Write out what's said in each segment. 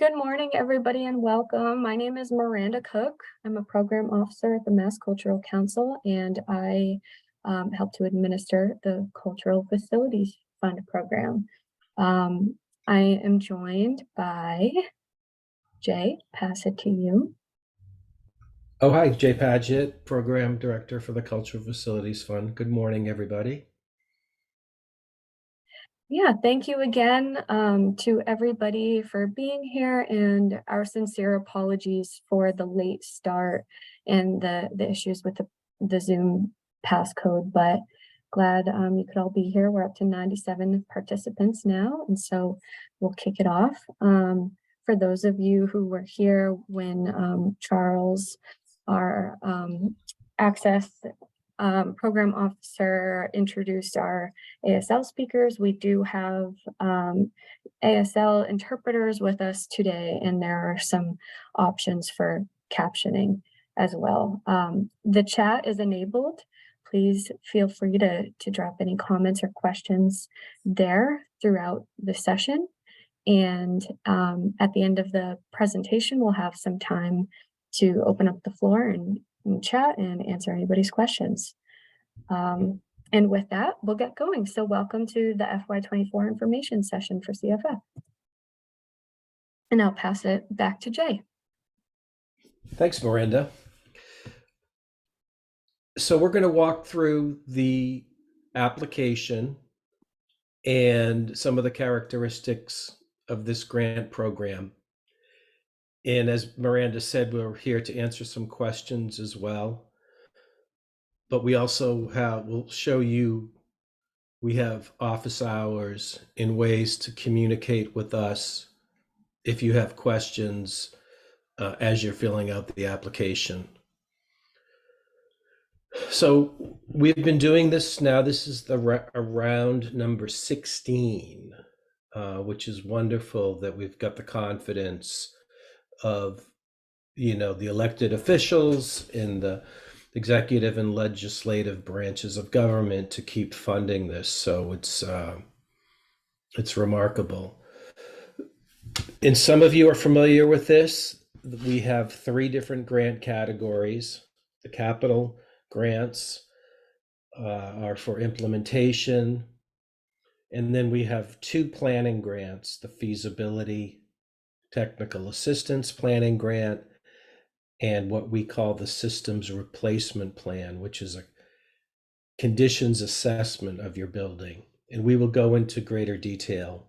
Good morning, everybody, and welcome. My name is Miranda Cook. I'm a program officer at the Mass Cultural Council, and I help to administer the Cultural Facilities Fund program. I am joined by Jay. Pass it to you. Oh, hi, Jay Padgett, Program Director for the Cultural Facilities Fund. Good morning, everybody. Yeah, thank you again to everybody for being here, and our sincere apologies for the late start and the issues with the Zoom passcode, but glad you could all be here. We're up to 97 participants now, and so we'll kick it off. For those of you who were here when Charles, our access program officer, introduced our ASL speakers, we do have ASL interpreters with us today, and there are some options for captioning as well. The chat is enabled. Please feel free to drop any comments or questions there throughout the session. And at the end of the presentation, we'll have some time to open up the floor and chat and answer anybody's questions. And with that, we'll get going. So welcome to the FY24 information session for CFF. And I'll pass it back to Jay. Thanks, Miranda. So we're going to walk through the application and some of the characteristics of this grant program. And as Miranda said, we're here to answer some questions as well. But we also we'll show you, we have office hours and ways to communicate with us if you have questions as you're filling out the application. So we've been doing this now. This is round number 16, which is wonderful that we've got the confidence of, the elected officials in the executive and legislative branches of government to keep funding this. So it's remarkable. And some of you are familiar with this. We have 3 different grant categories. The capital grants are for implementation. And then we have 2 planning grants, the feasibility technical assistance planning grant and what we call the systems replacement plan, which is a conditions assessment of your building. And we will go into greater detail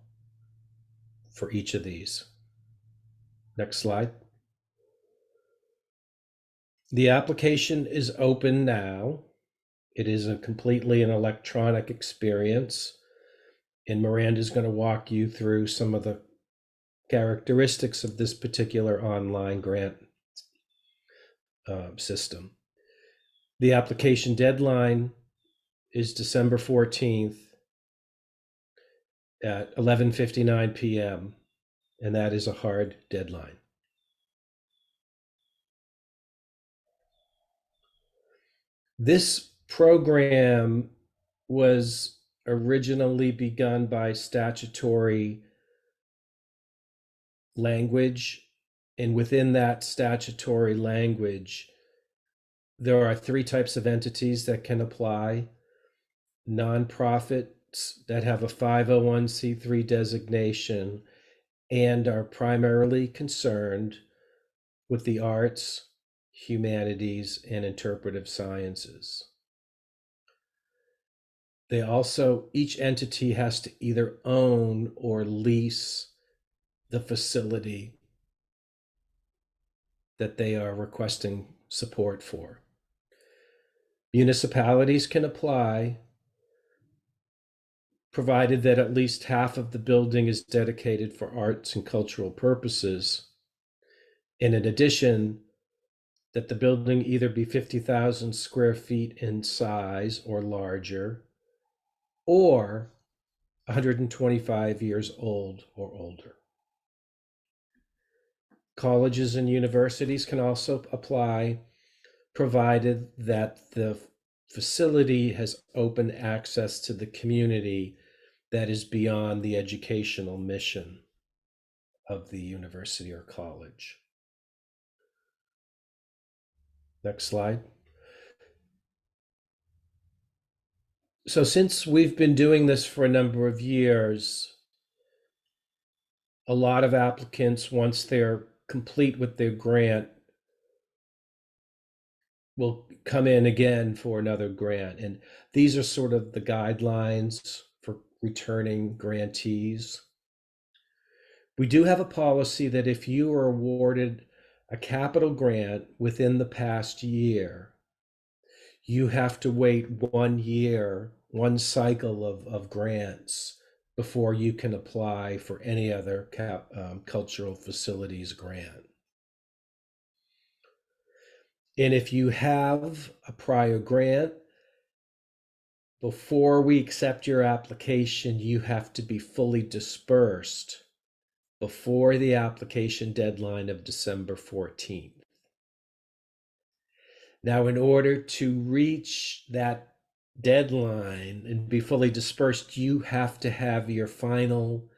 for each of these. Next slide. The application is open now. It is completely an electronic experience. And Miranda is going to walk you through some of the characteristics of this particular online grant system. The application deadline is December 14th at 11:59 p.m. and that is a hard deadline. This program was originally begun by statutory language, and within that statutory language, there are 3 types of entities that can apply. Nonprofits that have a 501c3 designation and are primarily concerned with the arts, humanities, and interpretive sciences. They also, each entity has to either own or lease the facility that they are requesting support for. Municipalities can apply, provided that at least half of the building is dedicated for arts and cultural purposes. And in addition, that the building either be 50,000 square feet in size or larger, or 125 years old or older. Colleges and universities can also apply, provided that the facility has open access to the community that is beyond the educational mission. of the university or college. Next slide. So since we've been doing this for a number of years, a lot of applicants, once they're complete with their grant, will come in again for another grant. And these are sort of the guidelines for returning grantees. We do have a policy that if you are awarded a capital grant within the past year, you have to wait 1 year, one cycle of grants before you can apply for any other cultural facilities grant. And if you have a prior grant, before we accept your application, you have to be fully dispersed before the application deadline of December 14th. Now, in order to reach that deadline and be fully dispersed, you have to have your final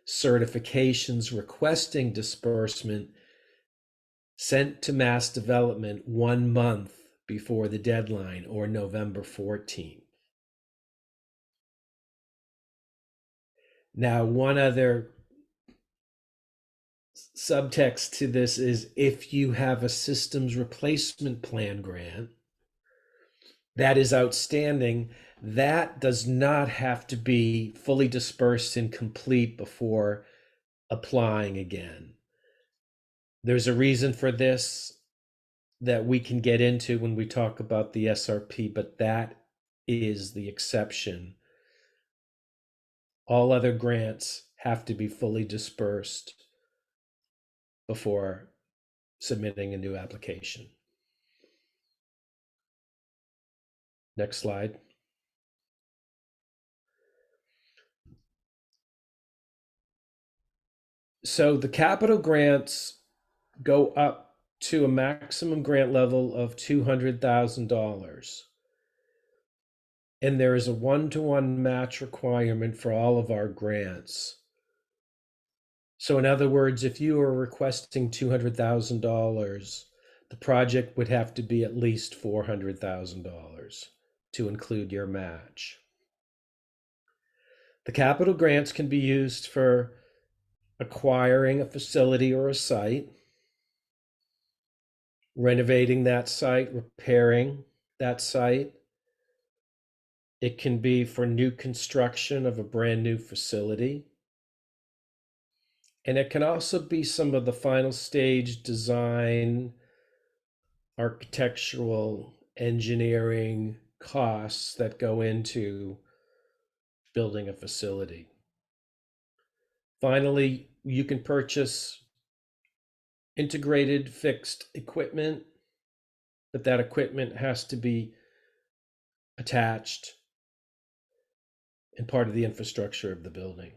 certifications requesting disbursement sent to Mass Development 1 month before the deadline, or November 14th. Now, one other subtext to this is if you have a systems replacement plan grant that is outstanding, that does not have to be fully dispersed and complete before applying again. There's a reason for this that we can get into when we talk about the SRP, but that is the exception. All other grants have to be fully dispersed before submitting a new application. Next slide. So the capital grants go up to a maximum grant level of $200,000. And there is a 1-to-1 match requirement for all of our grants. So in other words, if you are requesting $200,000, the project would have to be at least $400,000 to include your match. The capital grants can be used for acquiring a facility or a site, renovating that site, repairing that site. It can be for new construction of a brand new facility. And it can also be some of the final stage design, architectural, engineering costs that go into building a facility. Finally, you can purchase integrated fixed equipment, but that equipment has to be attached and part of the infrastructure of the building.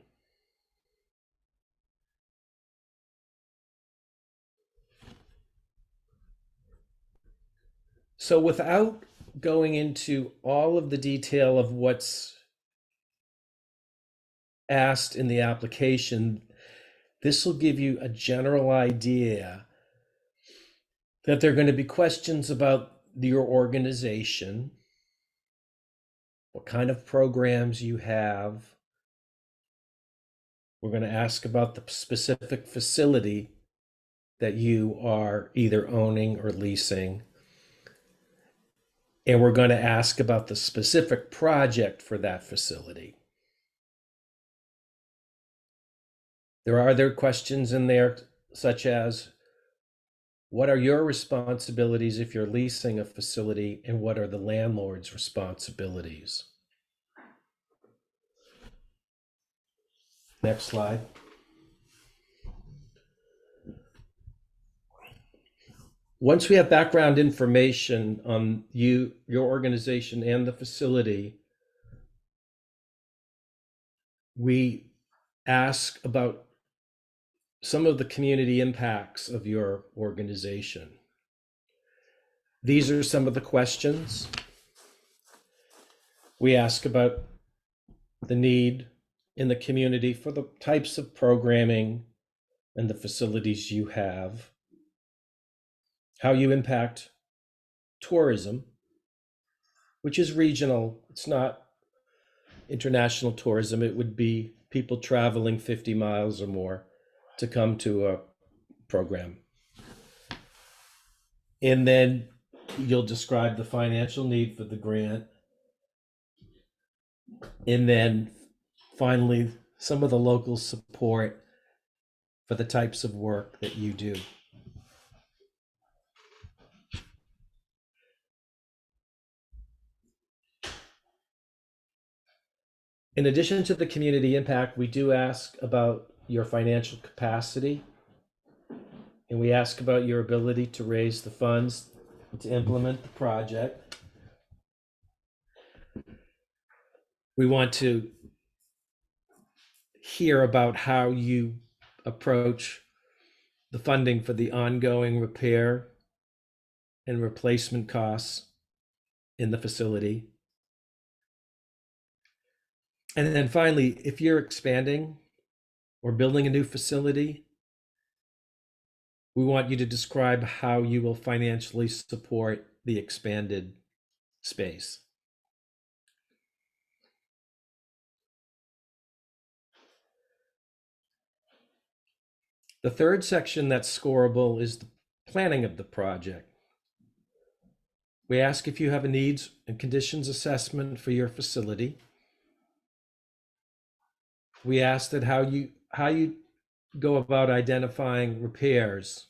So without going into all of the detail of what's asked in the application, this will give you a general idea that there are going to be questions about your organization, what kind of programs you have. We're going to ask about the specific facility that you are either owning or leasing. And we're going to ask about the specific project for that facility. There are other questions in there, such as, what are your responsibilities if you're leasing a facility, and what are the landlord's responsibilities? Next slide. Once we have background information on you, your organization, and the facility, we ask about some of the community impacts of your organization. These are some of the questions. We ask about the need in the community for the types of programming and the facilities you have, how you impact tourism, which is regional. It's not international tourism. It would be people traveling 50 miles or more to come to a program. And then you'll describe the financial need for the grant. And then finally, some of the local support for the types of work that you do. In addition to the community impact, we do ask about your financial capacity, and we ask about your ability to raise the funds to implement the project. We want to hear about how you approach the funding for the ongoing repair and replacement costs in the facility. And then finally, if you're expanding or building a new facility, we want you to describe how you will financially support the expanded space. The third section that's scorable is the planning of the project. We ask if you have a needs and conditions assessment for your facility. We ask that how you go about identifying repairs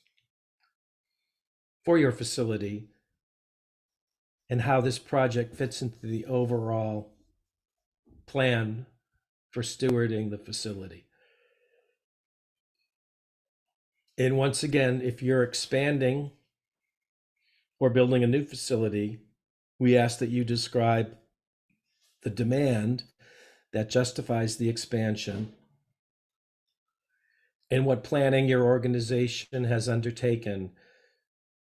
for your facility and how this project fits into the overall plan for stewarding the facility. And once again, if you're expanding or building a new facility, we ask that you describe the demand that justifies the expansion and what planning your organization has undertaken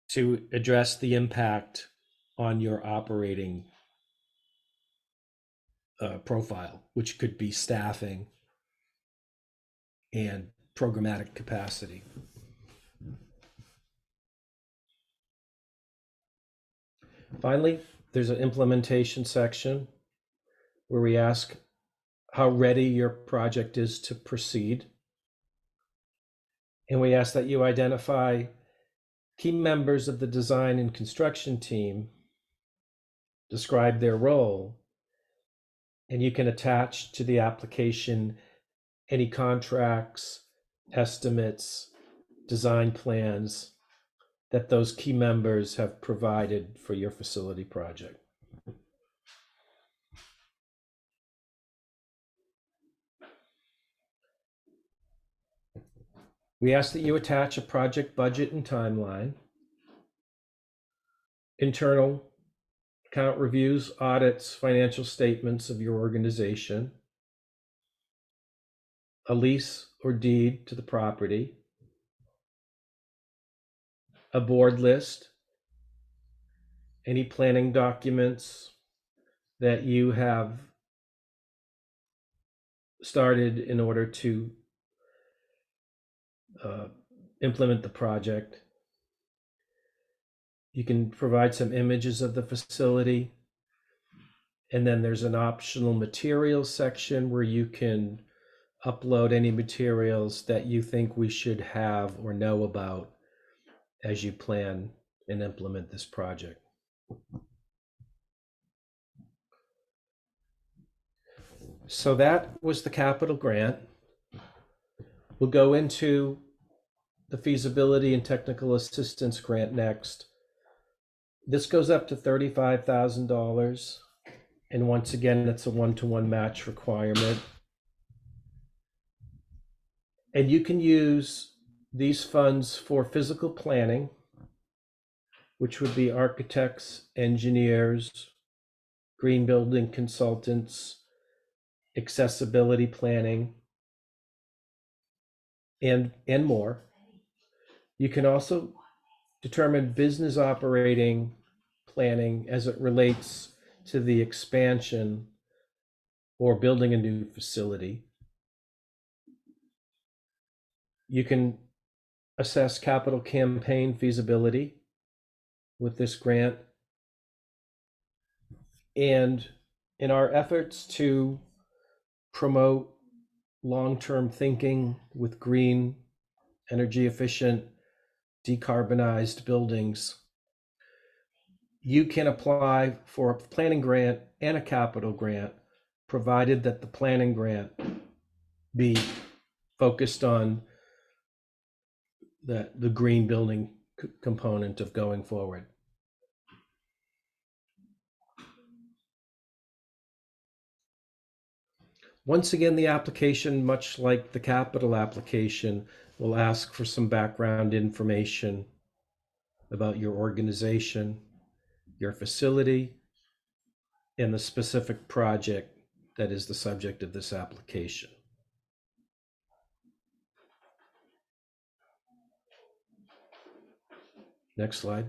to address the impact on your operating profile, which could be staffing and programmatic capacity. Finally, there's an implementation section where we ask how ready your project is to proceed. And we ask that you identify key members of the design and construction team, describe their role, and you can attach to the application any contracts, estimates, design plans that those key members have provided for your facility project. We ask that you attach a project budget and timeline, internal account reviews, audits, financial statements of your organization, a lease or deed to the property, a board list, any planning documents that you have started in order to implement the project. You can provide some images of the facility. And then there's an optional materials section where you can upload any materials that you think we should have or know about as you plan and implement this project. So that was the capital grant. We'll go into the feasibility and technical assistance grant next. This goes up to $35,000. And once again, it's a one-to-one match requirement. And you can use these funds for physical planning, which would be architects, engineers, green building consultants, accessibility planning, and more. You can also determine business operating planning as it relates to the expansion or building a new facility. You can assess capital campaign feasibility with this grant. And in our efforts to promote long-term thinking with green, energy efficient, decarbonized buildings, you can apply for a planning grant and a capital grant, provided that the planning grant be focused on the green building component of going forward. Once again, the application, much like the capital application, will ask for some background information about your organization, your facility, and the specific project that is the subject of this application. Next slide.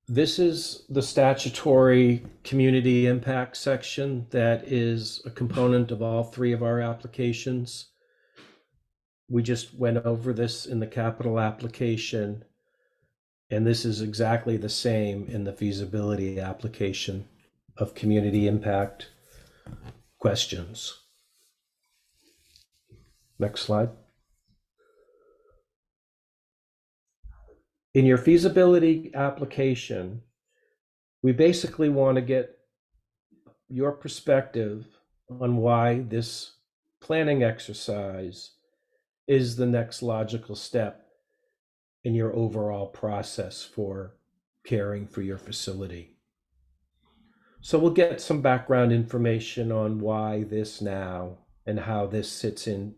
This is the statutory community impact section that is a component of all three of our applications. We just went over this in the capital application, and this is exactly the same in the feasibility application of community impact questions. Next slide. In your feasibility application, we basically want to get your perspective on why this planning exercise is the next logical step in your overall process for caring for your facility. So we'll get some background information on why this now and how this sits in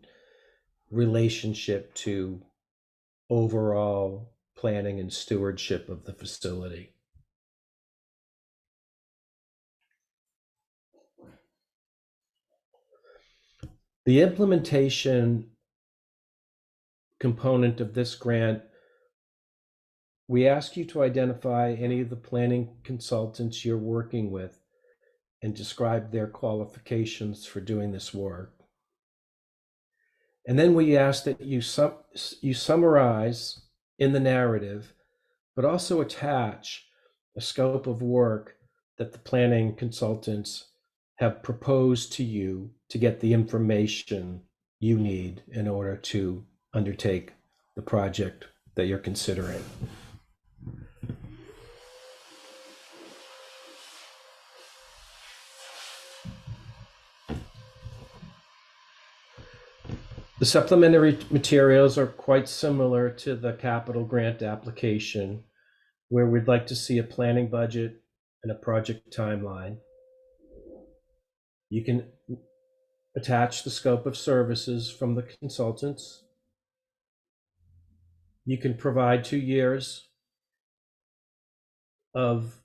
relationship to overall planning and stewardship of the facility. The implementation component of this grant, we ask you to identify any of the planning consultants you're working with and describe their qualifications for doing this work. And then we ask that you summarize in the narrative, but also attach a scope of work that the planning consultants have proposed to you to get the information you need in order to undertake the project that you're considering. The supplementary materials are quite similar to the capital grant application, where we'd like to see a planning budget and a project timeline. You can attach the scope of services from the consultants. You can provide 2 years of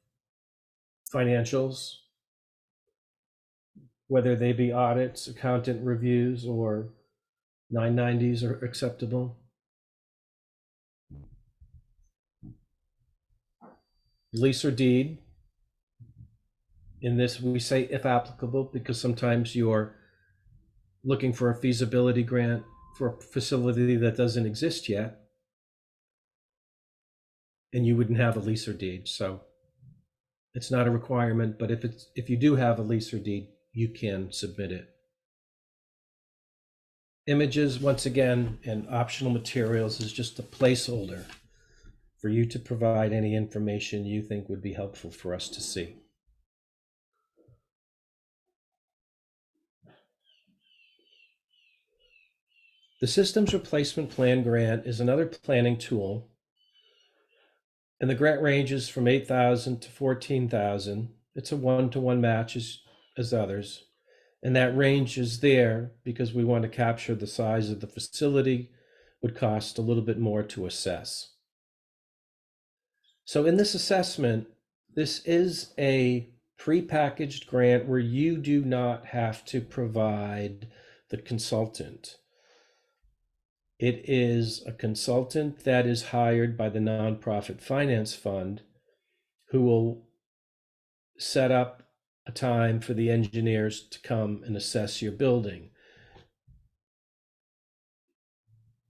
financials, whether they be audits, accountant reviews, or 990s are acceptable. Lease or deed. In this, we say if applicable, because sometimes you're looking for a feasibility grant for a facility that doesn't exist yet, and you wouldn't have a lease or deed. So it's not a requirement, but if you do have a lease or deed, you can submit it. Images, once again, and optional materials is just a placeholder for you to provide any information you think would be helpful for us to see. The Systems Replacement Plan Grant is another planning tool, and the grant ranges from $8,000 to $14,000. It's a one-to-one match as others, and that range is there because we want to capture the size of the facility, would cost a little bit more to assess. So in this assessment, this is a prepackaged grant where you do not have to provide the consultant. It is a consultant that is hired by the Nonprofit Finance Fund who will set up a time for the engineers to come and assess your building.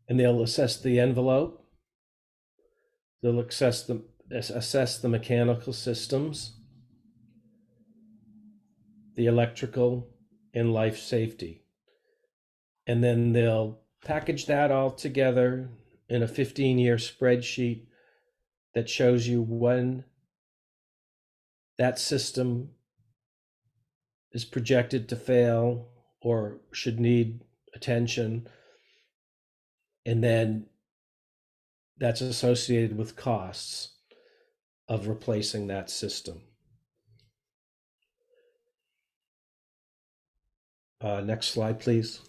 and they'll assess the envelope. They'll assess the mechanical systems, the electrical, and life safety. And then they'll package that all together in a 15-year spreadsheet that shows you when that system is projected to fail or should need attention. And then that's associated with costs of replacing that system. Next slide, please.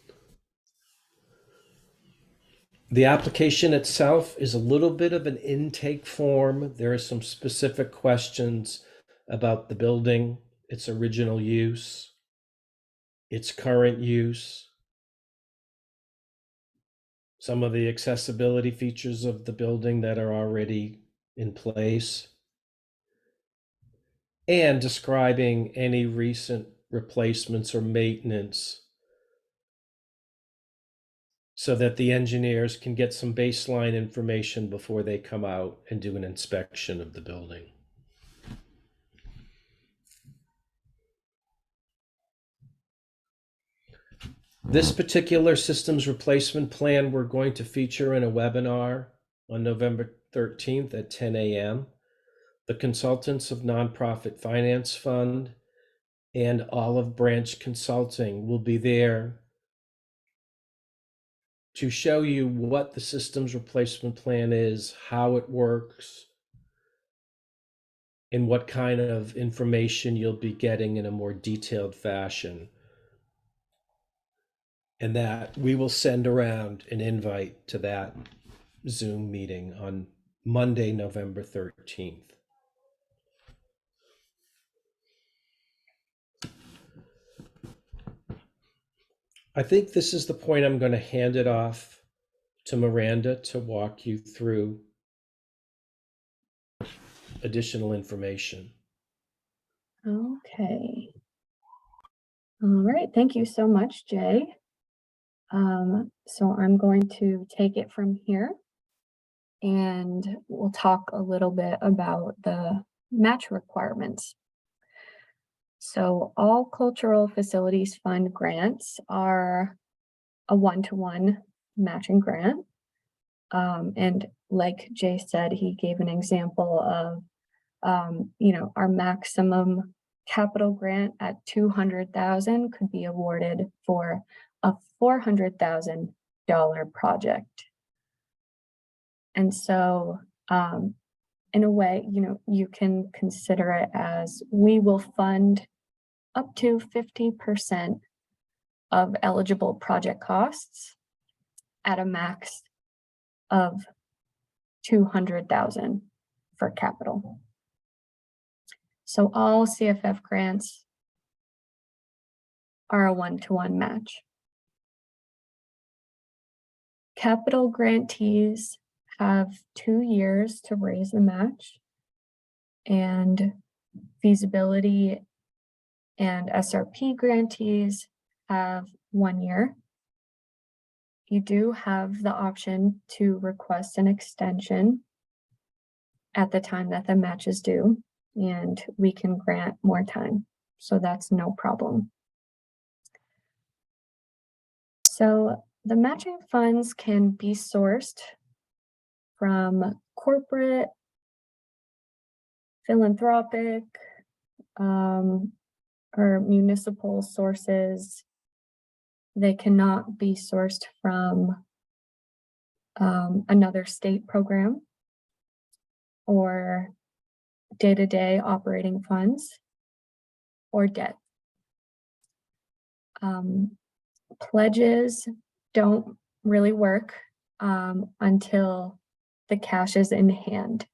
The application itself is a little bit of an intake form. There are some specific questions about the building, its original use, its current use, some of the accessibility features of the building that are already in place, and describing any recent replacements or maintenance so that the engineers can get some baseline information before they come out and do an inspection of the building. This particular systems replacement plan we're going to feature in a webinar on November 13th at 10 a.m. The consultants of Nonprofit Finance Fund and Olive Branch Consulting will be there to show you what the systems replacement plan is, how it works, and what kind of information you'll be getting in a more detailed fashion. And that we will send around an invite to that Zoom meeting on Monday, November 13th. I think this is the point I'm going to hand it off to Miranda to walk you through additional information. Okay. All right. Thank you so much, Jay. So I'm going to take it from here and we'll talk a little bit about the match requirements. So all Cultural Facilities Fund grants are a one-to-one matching grant. And like Jay said, he gave an example of, our maximum capital grant at 200,000 could be awarded for a $400,000 project. And so, in a way, you can consider it as we will fund up to 50% of eligible project costs at a max of 200,000 for capital. So all CFF grants are a one-to-one match. Capital grantees have 2 years to raise the match, and feasibility and SRP grantees have 1 year. You do have the option to request an extension at the time that the match is due, and we can grant more time. So that's no problem. So the matching funds can be sourced from corporate, philanthropic, or municipal sources. They cannot be sourced from another state program or day-to-day operating funds or debt. Pledges don't really work until the cash is in hand,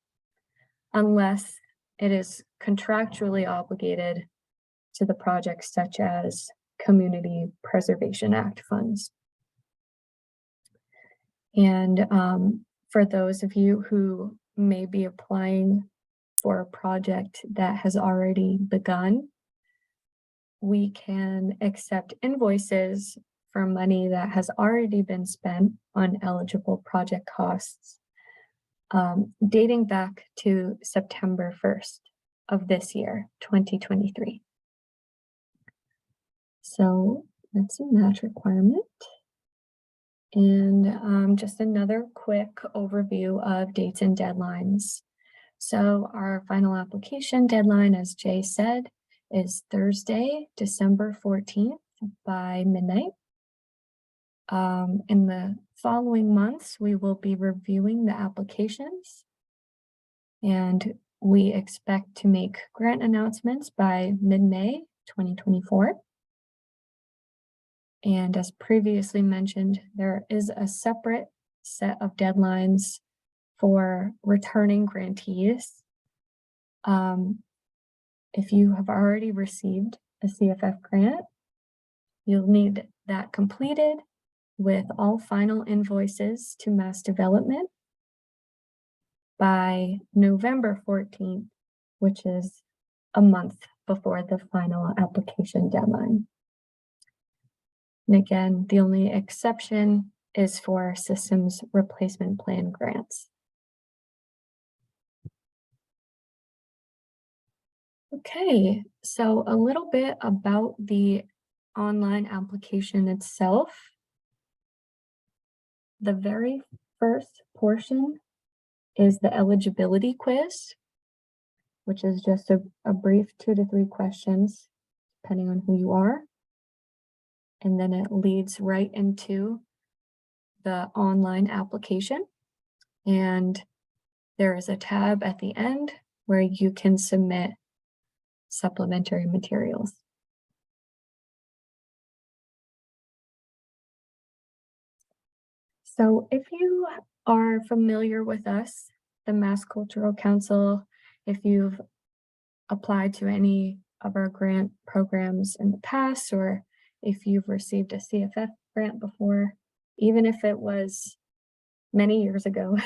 unless it is contractually obligated to the projects such as Community Preservation Act funds. And for those of you who may be applying for a project that has already begun, we can accept invoices for money that has already been spent on eligible project costs, dating back to September 1st of this year, 2023. So that's a match requirement. And just another quick overview of dates and deadlines. So our final application deadline, as Jay said, is Thursday, December 14th by midnight. In the following months, we will be reviewing the applications, and we expect to make grant announcements by mid-May 2024. And as previously mentioned, there is a separate set of deadlines for returning grantees. If you have already received a CFF grant, you'll need that completed with all final invoices to Mass Development by November 14th, which is a month before the final application deadline. And again, the only exception is for systems replacement plan grants. Okay, so a little bit about the online application itself. The very first portion is the eligibility quiz, which is just a brief 2 to 3 questions, depending on who you are. And then it leads right into the online application. And there is a tab at the end where you can submit supplementary materials. So if you are familiar with us, the Mass Cultural Council, if you've applied to any of our grant programs in the past, or if you've received a CFF grant before, even if it was many years ago,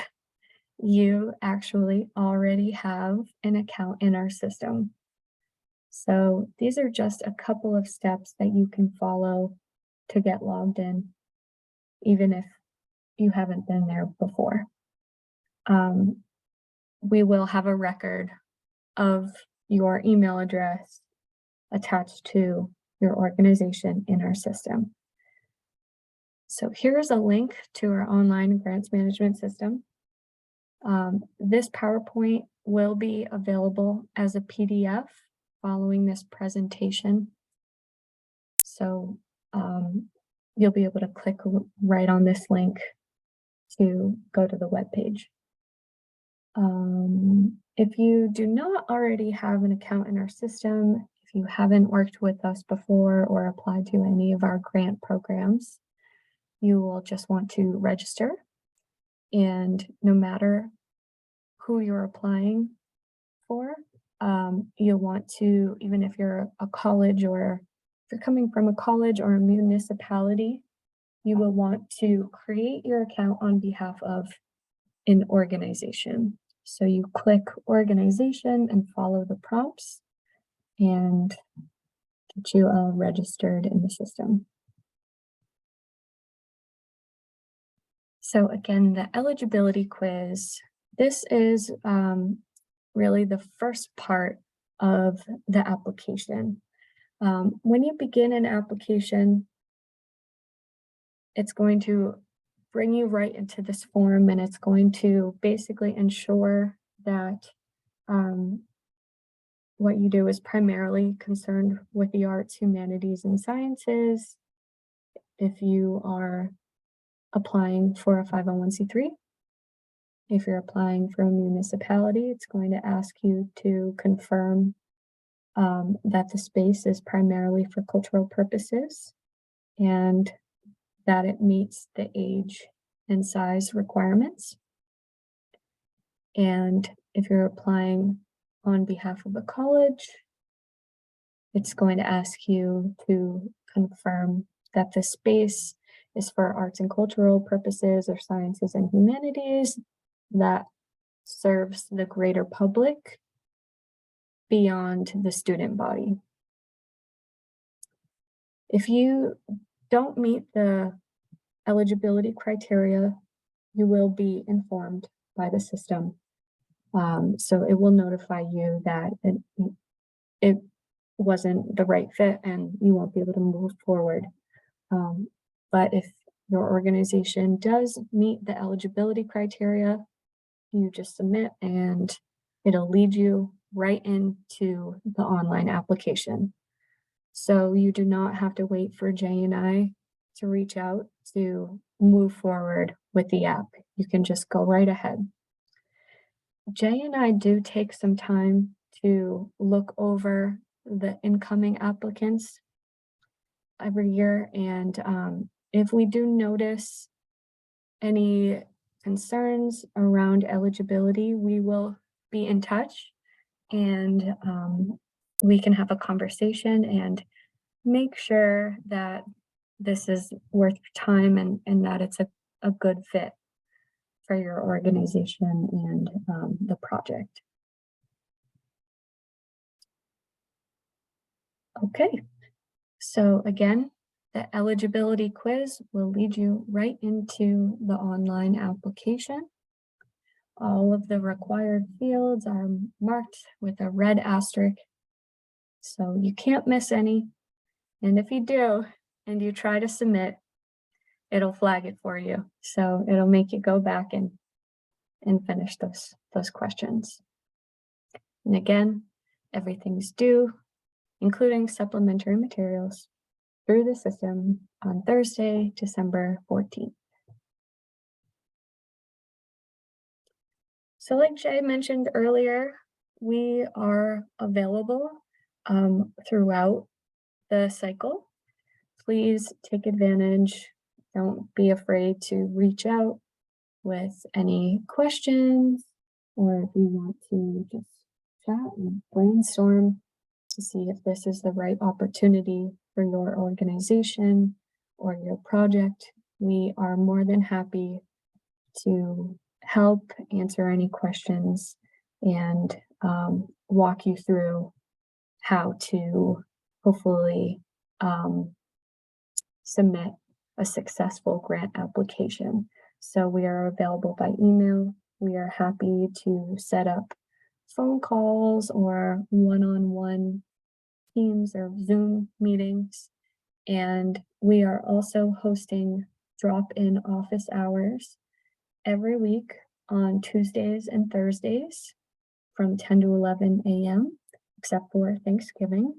you actually already have an account in our system. So these are just a couple of steps that you can follow to get logged in, even if you haven't been there before. We will have a record of your email address attached to your organization in our system. So here's a link to our online grants management system. This PowerPoint will be available as a PDF following this presentation. So you'll be able to click right on this link to go to the webpage. If you do not already have an account in our system, if you haven't worked with us before or applied to any of our grant programs, you will just want to register. And no matter who you're applying for, you'll want to, even if you're a college or if you're coming from a college or a municipality, you will want to create your account on behalf of an organization. So you click organization and follow the prompts and get you all registered in the system. So again, the eligibility quiz, this is really the first part of the application. When you begin an application, it's going to bring you right into this form, and it's going to basically ensure that what you do is primarily concerned with the arts, humanities, and sciences. If you are applying for a 501c3, if you're applying for a municipality, it's going to ask you to confirm that the space is primarily for cultural purposes and that it meets the age and size requirements. And if you're applying on behalf of a college, it's going to ask you to confirm that the space is for arts and cultural purposes or sciences and humanities that serves the greater public beyond the student body. If you don't meet the eligibility criteria, you will be informed by the system. So it will notify you that it wasn't the right fit and you won't be able to move forward. But if your organization does meet the eligibility criteria, you just submit and it'll lead you right into the online application. So you do not have to wait for Jay and I to reach out to move forward with the app. You can just go right ahead. Jay and I do take some time to look over the incoming applicants every year. And if we do notice any concerns around eligibility, we will be in touch and we can have a conversation and make sure that this is worth your time and that it's a good fit for your organization and the project. Okay, so again, the eligibility quiz will lead you right into the online application. All of the required fields are marked with a red asterisk, so you can't miss any. And if you do, and you try to submit, it'll flag it for you. So it'll make you go back and finish those questions. And again, everything's due, including supplementary materials, through the system on Thursday, December 14th. So like Jay mentioned earlier, we are available throughout the cycle. Please take advantage. Don't be afraid to reach out with any questions, or if you want to just chat and brainstorm to see if this is the right opportunity for your organization or your project. We are more than happy to help answer any questions and walk you through how to hopefully submit a successful grant application. So we are available by email. We are happy to set up phone calls or one-on-one Teams or Zoom meetings. And we are also hosting drop-in office hours every week on Tuesdays and Thursdays from 10 to 11 a.m., except for Thanksgiving,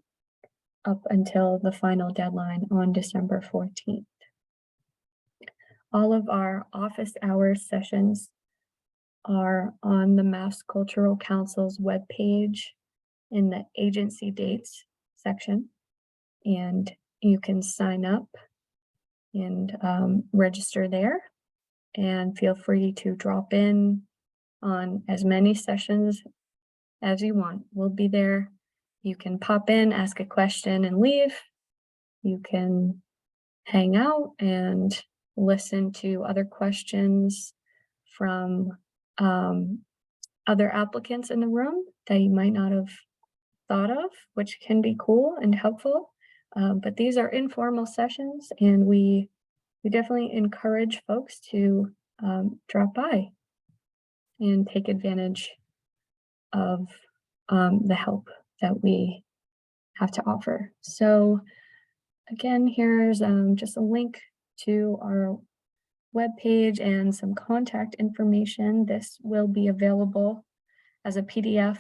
up until the final deadline on December 14th. All of our office hours sessions are on the Mass Cultural Council's webpage in the agency dates section, and you can sign up and register there, and feel free to drop in on as many sessions as you want. We'll be there. You can pop in, ask a question and leave. You can hang out and listen to other questions from other applicants in the room that you might not have thought of, which can be cool and helpful. But these are informal sessions, and we definitely encourage folks to drop by and take advantage of the help that we have to offer. So again, here's just a link to our webpage and some contact information. This will be available as a PDF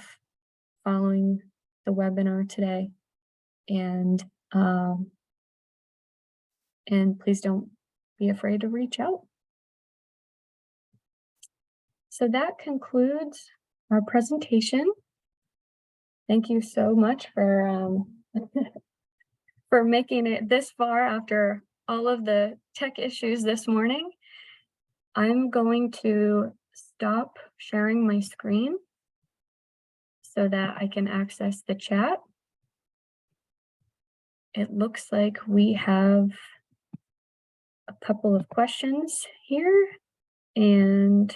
following the webinar today. And please don't be afraid to reach out. So that concludes our presentation. Thank you so much for for making it this far after all of the tech issues this morning. I'm going to stop sharing my screen so that I can access the chat. It looks like we have a couple of questions here, and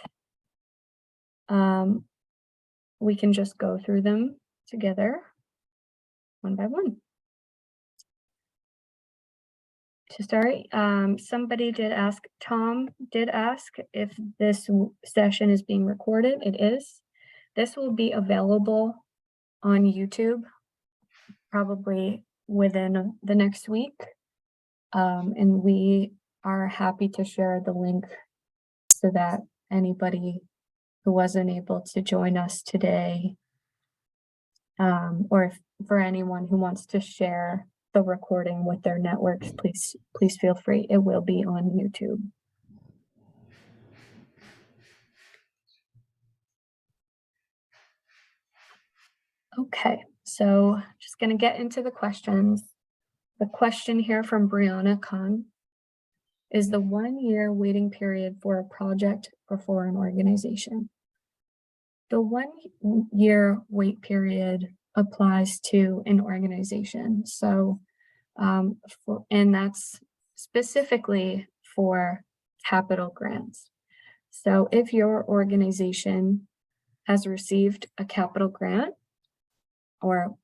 we can just go through them together one by one. to start, somebody did ask, Tom did ask if this session is being recorded. It is. This will be available on YouTube probably within the next week. And we are happy to share the link so that anybody who wasn't able to join us today, or if, for anyone who wants to share the recording with their networks, please feel free. It will be on YouTube. Okay, so just going to get into the questions. The question here from Brianna Khan: is the 1 year waiting period for a project or for an organization? The 1 year wait period applies to an organization. So, and that's specifically for capital grants. So if your organization has received a capital grant, or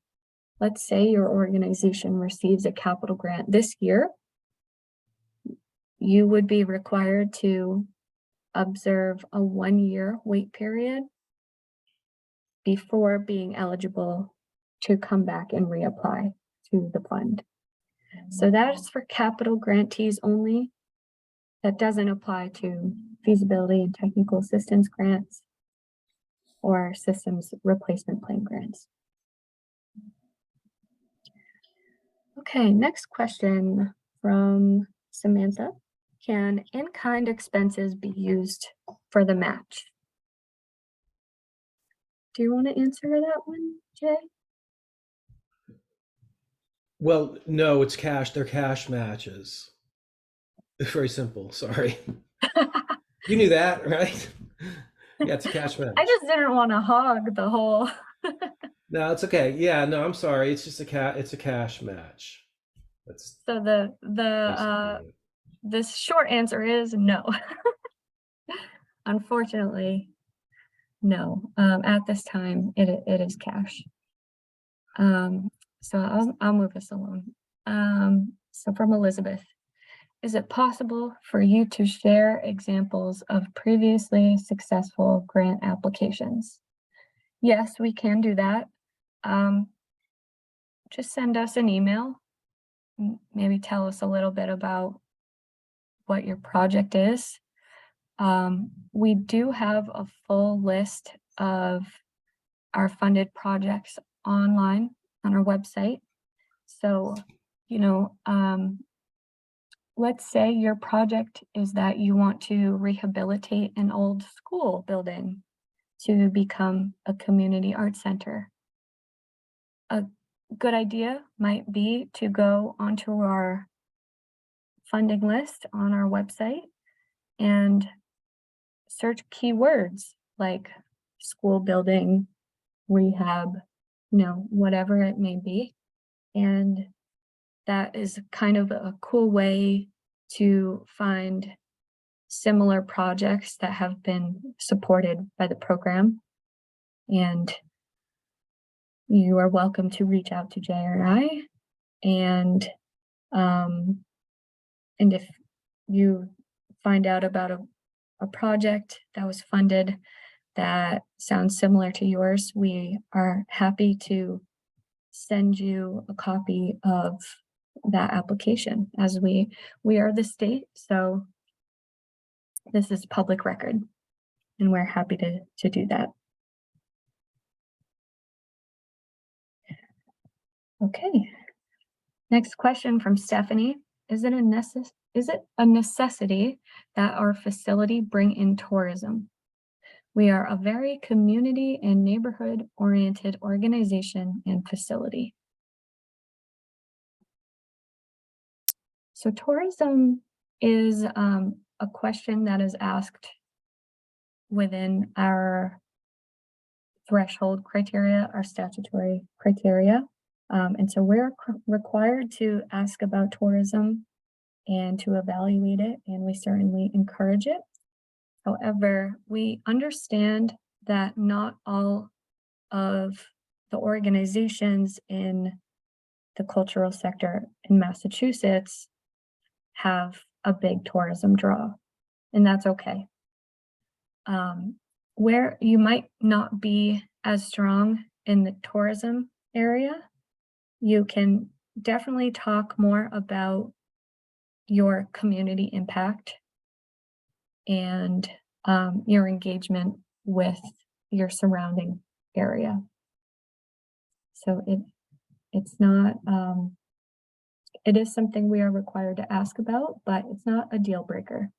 let's say your organization receives a capital grant this year, you would be required to observe a 1 year wait period before being eligible to come back and reapply to the fund. So that is for capital grantees only. That doesn't apply to feasibility and technical assistance grants or systems replacement plan grants. Okay, next question from Samantha. Can in-kind expenses be used for the match? Do you want to answer that one, Jay? Well, no, it's cash. They're cash matches. It's very simple. Sorry. You knew that, right? Yeah, it's a cash match. I just didn't want to hog the whole. No, it's okay. Yeah, no, I'm sorry. It's just it's a cash match. That's So basically it. this short answer is no. Unfortunately, no. At this time, it is cash. So I'll move us along. So from Elizabeth: is it possible for you to share examples of previously successful grant applications? Yes, we can do that. Just send us an email. Maybe tell us a little bit about what your project is. We do have a full list of our funded projects online on our website. So, let's say your project is that you want to rehabilitate an old school building to become a community art center. A good idea might be to go onto our funding list on our website and search keywords like school building, rehab, whatever it may be. And that is kind of a cool way to find similar projects that have been supported by the program. And you are welcome to reach out to Jay or I. And if you find out about a project that was funded that sounds similar to yours, we are happy to send you a copy of that application, as we are the state, so this is public record and we're happy to do that. Okay, next question from Stephanie: is it a necessity that our facility bring in tourism? We are a very community and neighborhood oriented organization and facility. So tourism is a question that is asked within our threshold criteria, our statutory criteria. And so we're required to ask about tourism and to evaluate it, and we certainly encourage it. However, we understand that not all of the organizations in the cultural sector in Massachusetts have a big tourism draw, and that's okay. Where you might not be as strong in the tourism area, you can definitely talk more about your community impact and your engagement with your surrounding area. So it's not, it is something we are required to ask about, but it's not a deal breaker.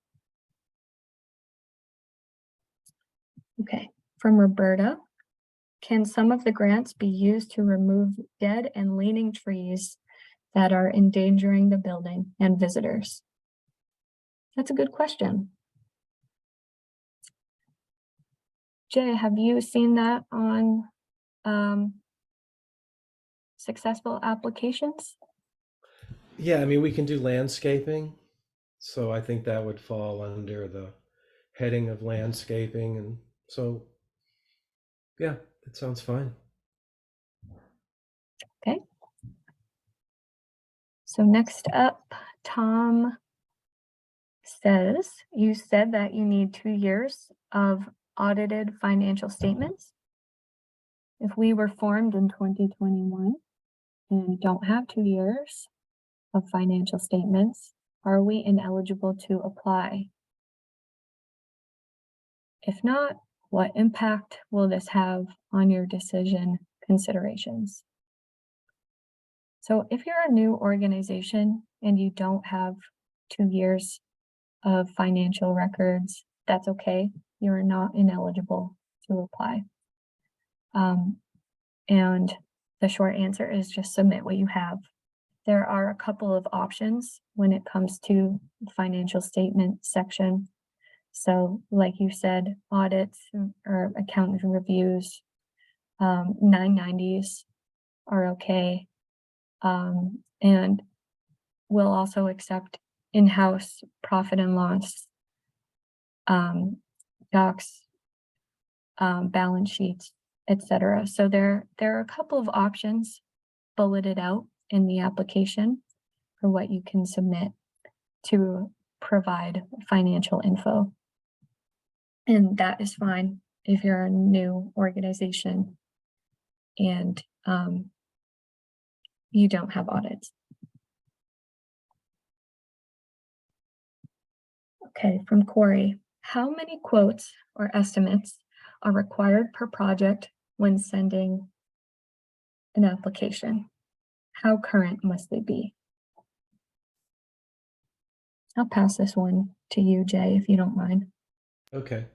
Okay, from Roberta, can some of the grants be used to remove dead and leaning trees that are endangering the building and visitors? That's a good question. Jay, have you seen that on successful applications? Yeah, I mean, we can do landscaping. So I think that would fall under the heading of landscaping. And so, yeah, that sounds fine. Okay. So next up, Tom says, you said that you need 2 years of audited financial statements. If we were formed in 2021 and don't have 2 years of financial statements, are we ineligible to apply? If not, what impact will this have on your decision considerations? So if you're a new organization and you don't have 2 years of financial records, that's okay. You're not ineligible to apply. And the short answer is just submit what you have. There are a couple of options when it comes to the financial statement section. So like you said, audits or accountant reviews, 990s are okay. And we'll also accept in-house profit and loss docs, balance sheets, etc. So there are a couple of options bulleted out in the application for what you can submit to provide financial info. And that is fine if you're a new organization and you don't have audits. Okay, from Corey, how many quotes or estimates are required per project when sending an application? How current must they be? I'll pass this one to you, Jay, if you don't mind. Okay.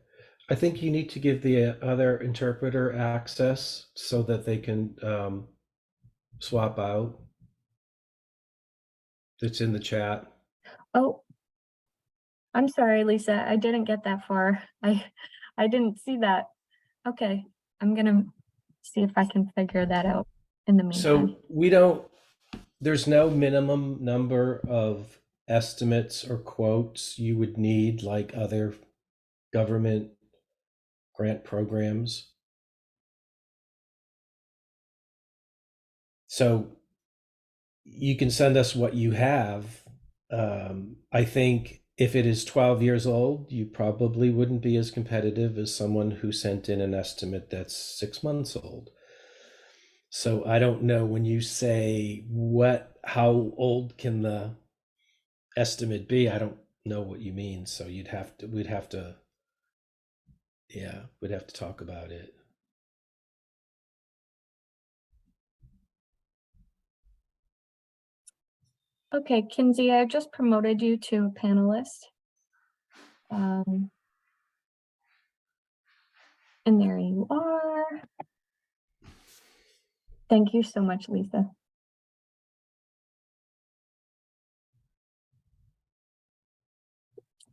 I think you need to give the other interpreter access so that they can swap out. It's in the chat. Oh, I'm sorry, Lisa. I didn't get that far. I didn't see that. Okay, I'm gonna see if I can figure that out in the meantime. So there's no minimum number of estimates or quotes you would need like other government grant programs. So you can send us what you have. I think if it is 12 years old, you probably wouldn't be as competitive as someone who sent in an estimate that's 6 months old. So I don't know when you say how old can the estimate be? I don't know what you mean. So we'd have to talk about it. Okay, Kinsey, I just promoted you to a panelist. And there you are. Thank you so much, Lisa.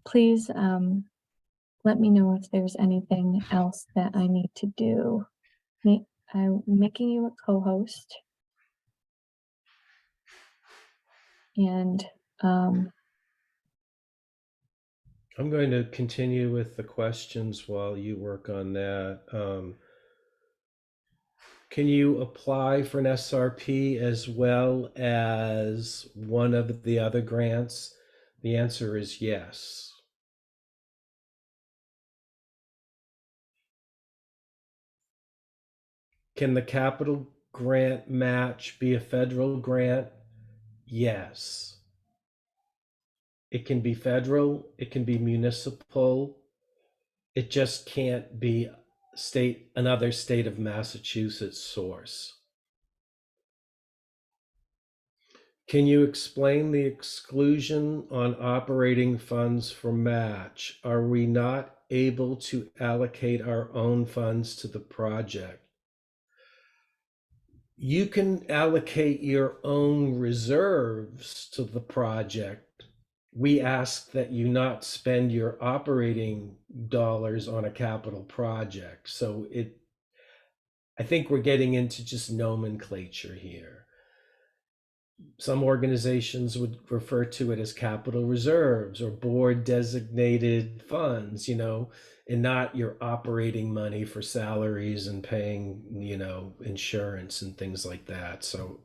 Please let me know if there's anything else that I need to do. I'm making you a co-host. And I'm going to continue with the questions while you work on that. Can you apply for an SRP as well as one of the other grants? The answer is yes. Can the capital grant match be a federal grant? Yes. It can be federal, it can be municipal. It just can't be another state of Massachusetts source. Can you explain the exclusion on operating funds for match? Are we not able to allocate our own funds to the project? You can allocate your own reserves to the project. We ask that you not spend your operating dollars on a capital project. So I think we're getting into just nomenclature here. Some organizations would refer to it as capital reserves or board designated funds, and not your operating money for salaries and paying, insurance and things like that. So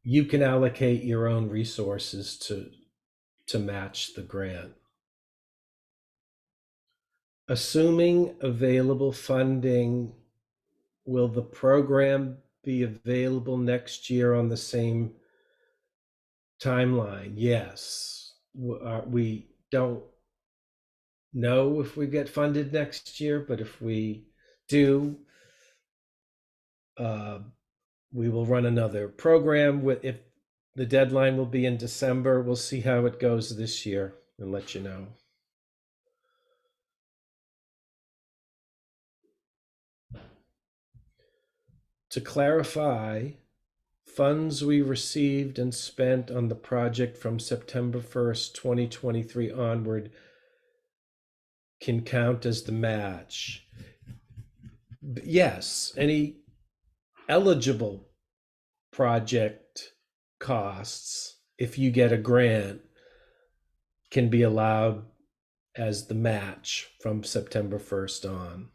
you can allocate your own resources to match the grant. Assuming available funding, will the program be available next year on the same timeline? Yes. We don't know if we get funded next year, but if we do, we will run another program. If the deadline will be in December, we'll see how it goes this year and let you know. To clarify, funds we received and spent on the project from September 1st, 2023 onward can count as the match. Yes, any eligible project costs, if you get a grant, can be allowed as the match from September 1st on.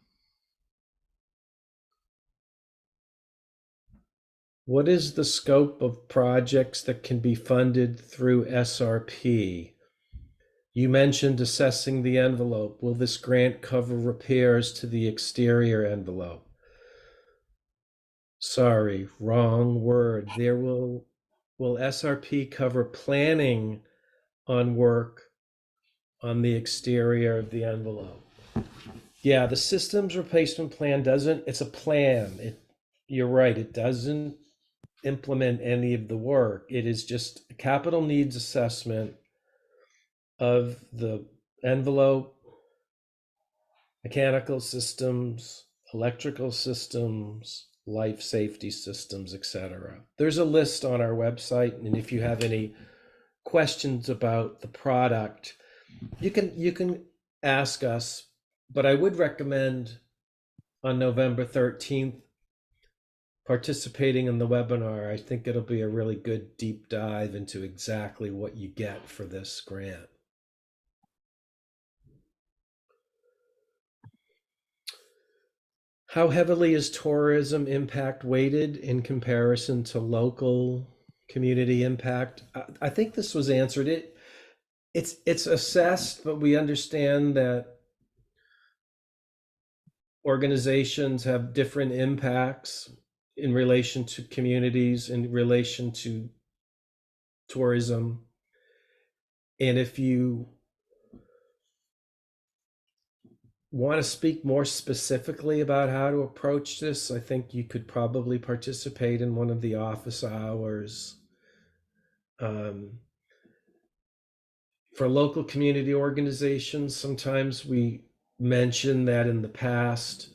What is the scope of projects that can be funded through SRP? You mentioned assessing the envelope. Will this grant cover repairs to the exterior envelope? Sorry, wrong word. Will SRP cover planning on work on the exterior of the envelope? Yeah, the systems replacement plan it's a plan. You're right, it doesn't implement any of the work. It is just a capital needs assessment of the envelope, mechanical systems, electrical systems, life safety systems, etc. There's a list on our website, and if you have any questions about the product, you can ask us, but I would recommend on November 13th participating in the webinar. I think it'll be a really good deep dive into exactly what you get for this grant. How heavily is tourism impact weighted in comparison to local community impact? I think this was answered. It's assessed, but we understand that organizations have different impacts in relation to communities, in relation to tourism. And if you want to speak more specifically about how to approach this, I think you could probably participate in one of the office hours. For local community organizations, sometimes we mention that in the past,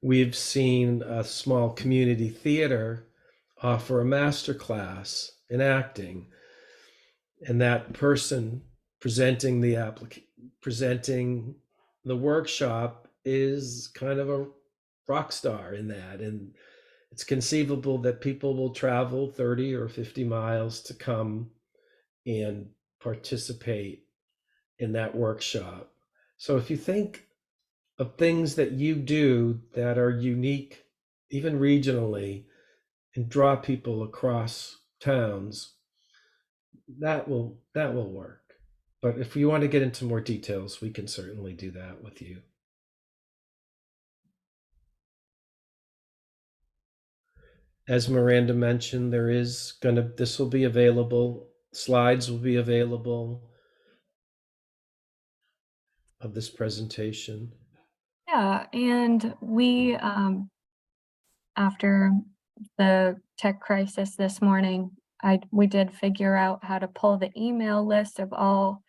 we've seen a small community theater offer a master class in acting, and that person presenting presenting the workshop is kind of a rock star in that. And it's conceivable that people will travel 30 or 50 miles to come and participate in that workshop. So if you think of things that you do that are unique, even regionally, and draw people across towns, that will work. But if you want to get into more details, we can certainly do that with you. As Miranda mentioned, this will be available, slides will be available of this presentation. Yeah, and we, after the tech crisis this morning, we did figure out how to pull the email list of all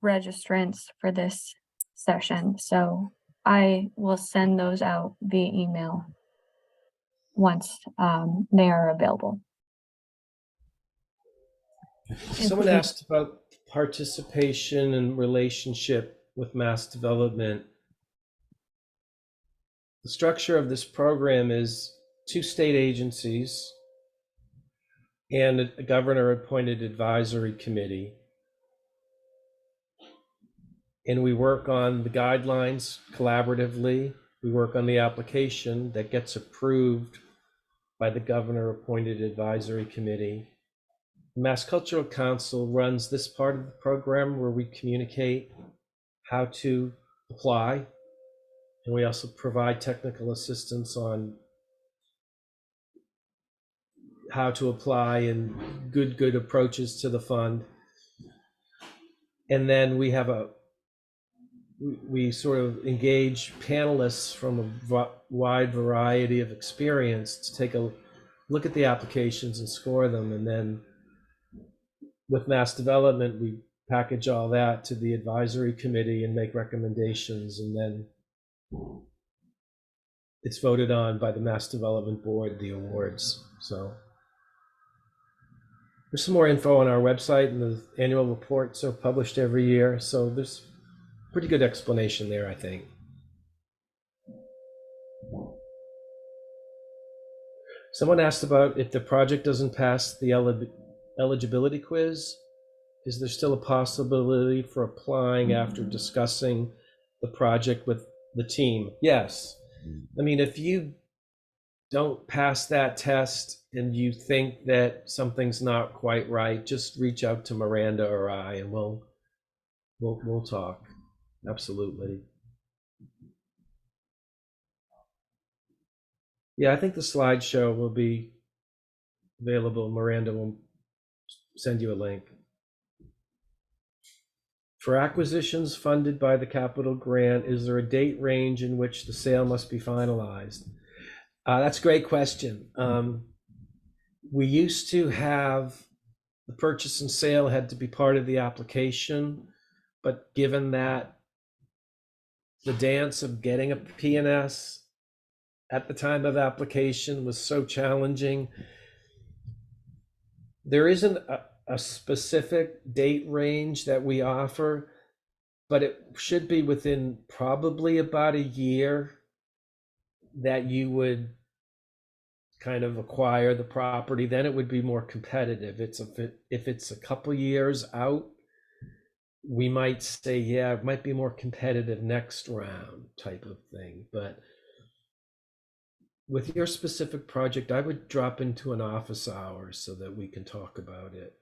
registrants for this session. So I will send those out via email once they are available. Someone asked about participation and relationship with mass development. The structure of this program is 2 state agencies and a governor-appointed advisory committee. And we work on the guidelines collaboratively. We work on the application that gets approved by the governor-appointed advisory committee. The Mass Cultural Council runs this part of the program where we communicate how to apply, and we also provide technical assistance on how to apply and good approaches to the fund. And then we sort of engage panelists from a wide variety of experience to take a look at the applications and score them. And then with mass development, we package all that to the advisory committee and make recommendations, and then it's voted on by the Mass Development Board, the awards. So there's some more info on our website, and the annual reports are published every year. So there's pretty good explanation there, I think. Someone asked about if the project doesn't pass the eligibility quiz, is there still a possibility for applying after discussing the project with the team? Yes. I mean, if you don't pass that test and you think that something's not quite right, just reach out to Miranda or I, and we'll talk. Absolutely. Yeah, I think the slideshow will be available. Miranda will send you a link. For acquisitions funded by the capital grant, is there a date range in which the sale must be finalized? That's a great question. We used to have the purchase and sale had to be part of the application, but given that the dance of getting a P&S at the time of application was so challenging, there isn't a specific date range that we offer, but it should be within probably about a year that you would kind of acquire the property. Then it would be more competitive. If it's a couple years out, we might say, yeah, it might be more competitive next round type of thing. But with your specific project, I would drop into an office hour so that we can talk about it.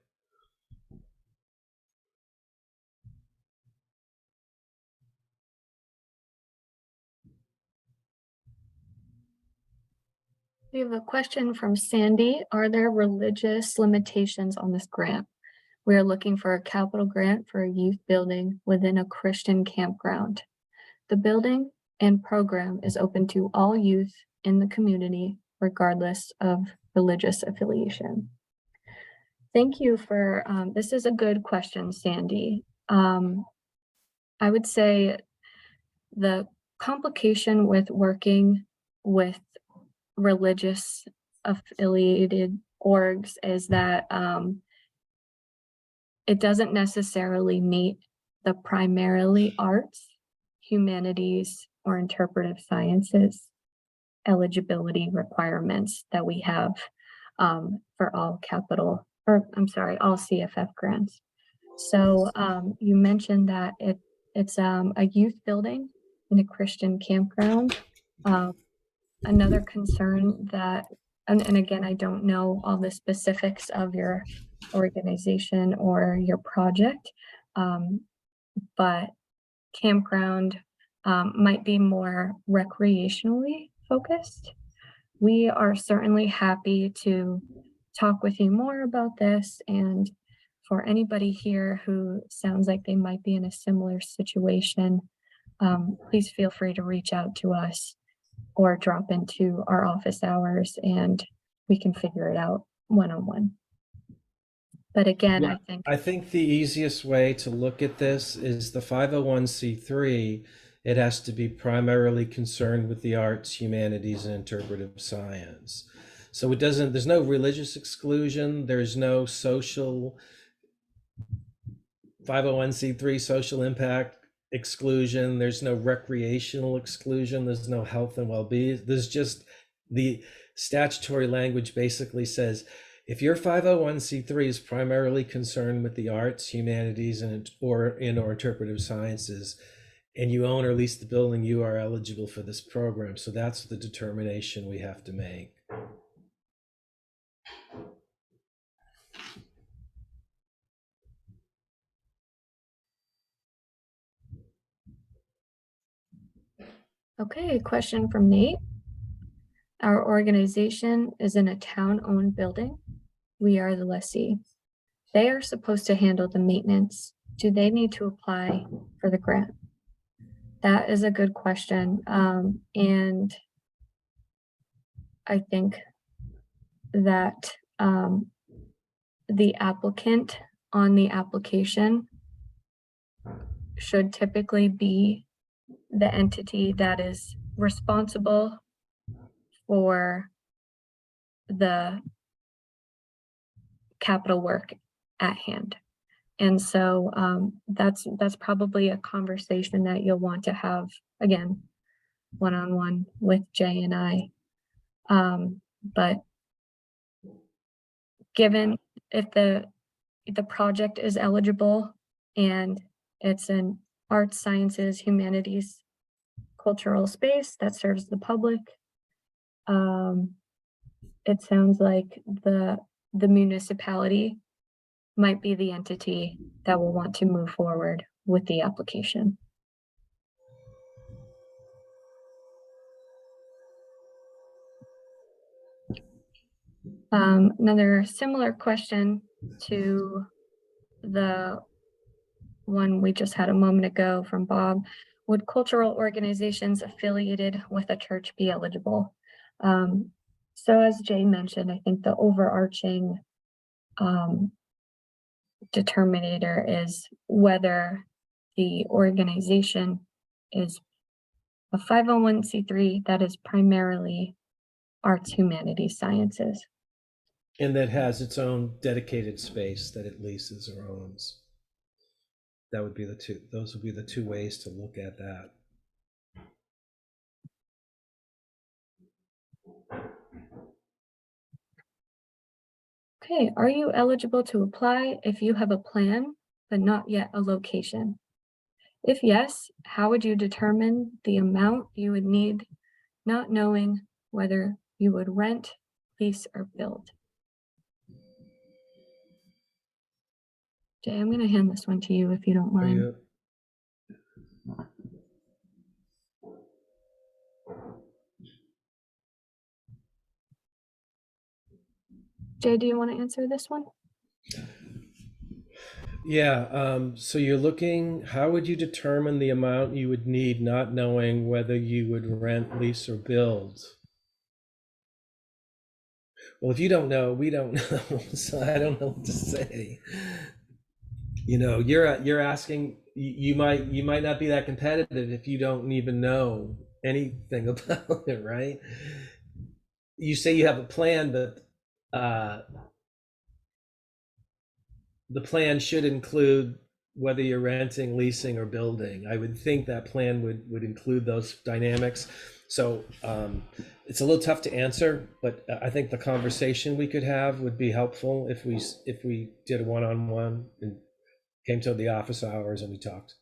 We have a question from Sandy. Are there religious limitations on this grant? We are looking for a capital grant for a youth building within a Christian campground. The building and program is open to all youth in the community, regardless of religious affiliation. Thank you for, this is a good question, Sandy. I would say the complication with working with religious affiliated orgs is that it doesn't necessarily meet the primarily arts, humanities, or interpretive sciences eligibility requirements that we have for all all CFF grants. So you mentioned that it's a youth building in a Christian campground. Another concern that, and again, I don't know all the specifics of your organization or your project, but campground might be more recreationally focused. We are certainly happy to talk with you more about this, and for anybody here who sounds like they might be in a similar situation, please feel free to reach out to us or drop into our office hours and we can figure it out one-on-one. But again, Yeah, I think I think the easiest way to look at this is the 501c3. It has to be primarily concerned with the arts, humanities, and interpretive science. So it doesn't, there's no religious exclusion, there's no social 501c3 social impact exclusion, there's no recreational exclusion, there's no health and well-being. There's just the statutory language basically says if your 501c3 is primarily concerned with the arts, humanities, or interpretive sciences, and you own or lease the building, you are eligible for this program. So that's the determination we have to make. okay, question from Nate. Our organization is in a town-owned building. We are the lessee. They are supposed to handle the maintenance. Do they need to apply for the grant? That is a good question. And I think that the applicant on the application should typically be the entity that is responsible for the capital work at hand. And so that's probably a conversation that you'll want to have, again, one-on-one with Jay and I. But given if the project is eligible and it's an arts, sciences, humanities, cultural space that serves the public, it sounds like the municipality might be the entity that will want to move forward with the application. Another similar question to the one we just had a moment ago from Bob. Would cultural organizations affiliated with a church be eligible? So as Jay mentioned, I think the overarching determinator is whether the organization is a 501c3 that is primarily arts, humanities, sciences. And that has its own dedicated space that it leases or owns. That would be those would be the two ways to look at that. Okay, are you eligible to apply if you have a plan, but not yet a location? If yes, how would you determine the amount you would need, not knowing whether you would rent, lease, or build? Jay, I'm going to hand this one to you if you don't mind. Jay, do you want to answer this one? Yeah, so you're looking, how would you determine the amount you would need, not knowing whether you would rent, lease, or build? Well, if you don't know, we don't know, so I don't know what to say. You know, you're asking, you might not be that competitive if you don't even know anything about it, right? You say you have a plan, but the plan should include whether you're renting, leasing, or building. I would think that plan would include those dynamics. So it's a little tough to answer, but I think the conversation we could have would be helpful if we did a one-on-one and came to the office hours and we talked.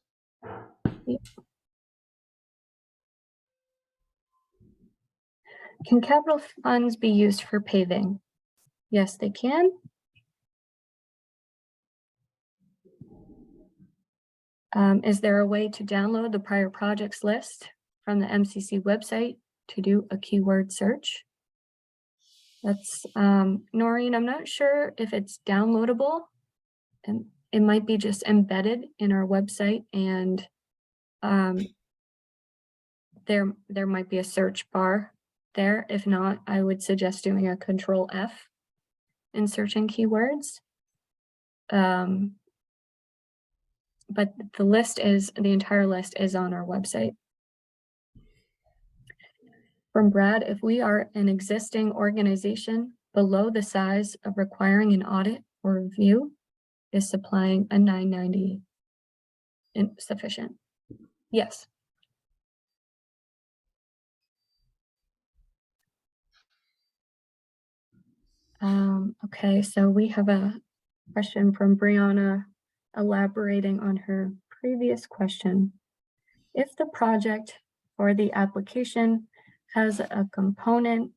Can capital funds be used for paving? Yes, they can. Is there a way to download the prior projects list from the MCC website to do a keyword search? That's Noreen, I'm not sure if it's downloadable, and it might be just embedded in our website, and there might be a search bar there. If not, I would suggest doing a Control F and searching keywords. But the entire list is on our website. From Brad, if we are an existing organization below the size of requiring an audit or review, is supplying a 990 insufficient? Yes. Okay, so we have a question from Brianna elaborating on her previous question. If the project or the application has a component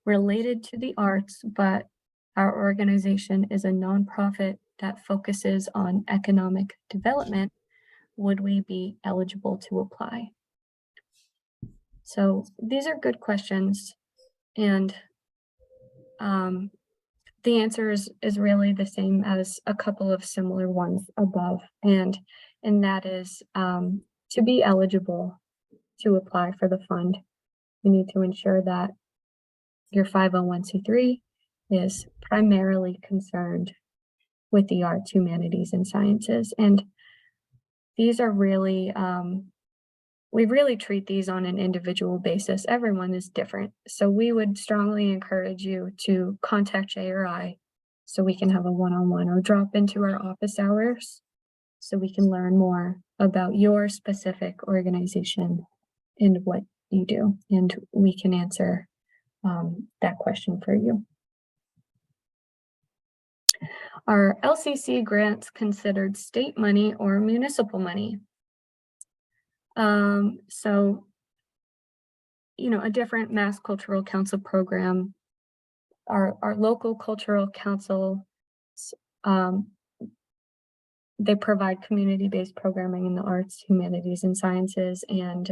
related to the arts, but our organization is a nonprofit that focuses on economic development, would we be eligible to apply? So these are good questions, and the answer is really the same as a couple of similar ones above, and that is to be eligible to apply for the fund, you need to ensure that your 501c3 is primarily concerned with the arts, humanities, and sciences. And these are really, we really treat these on an individual basis. Everyone is different. So we would strongly encourage you to contact Jay or I so we can have a one-on-one, or drop into our office hours so we can learn more about your specific organization and what you do, and we can answer that question for you. Are LCC grants considered state money or municipal money? So, you know, a different Mass Cultural Council program, our local cultural council, they provide community-based programming in the arts, humanities, and sciences, and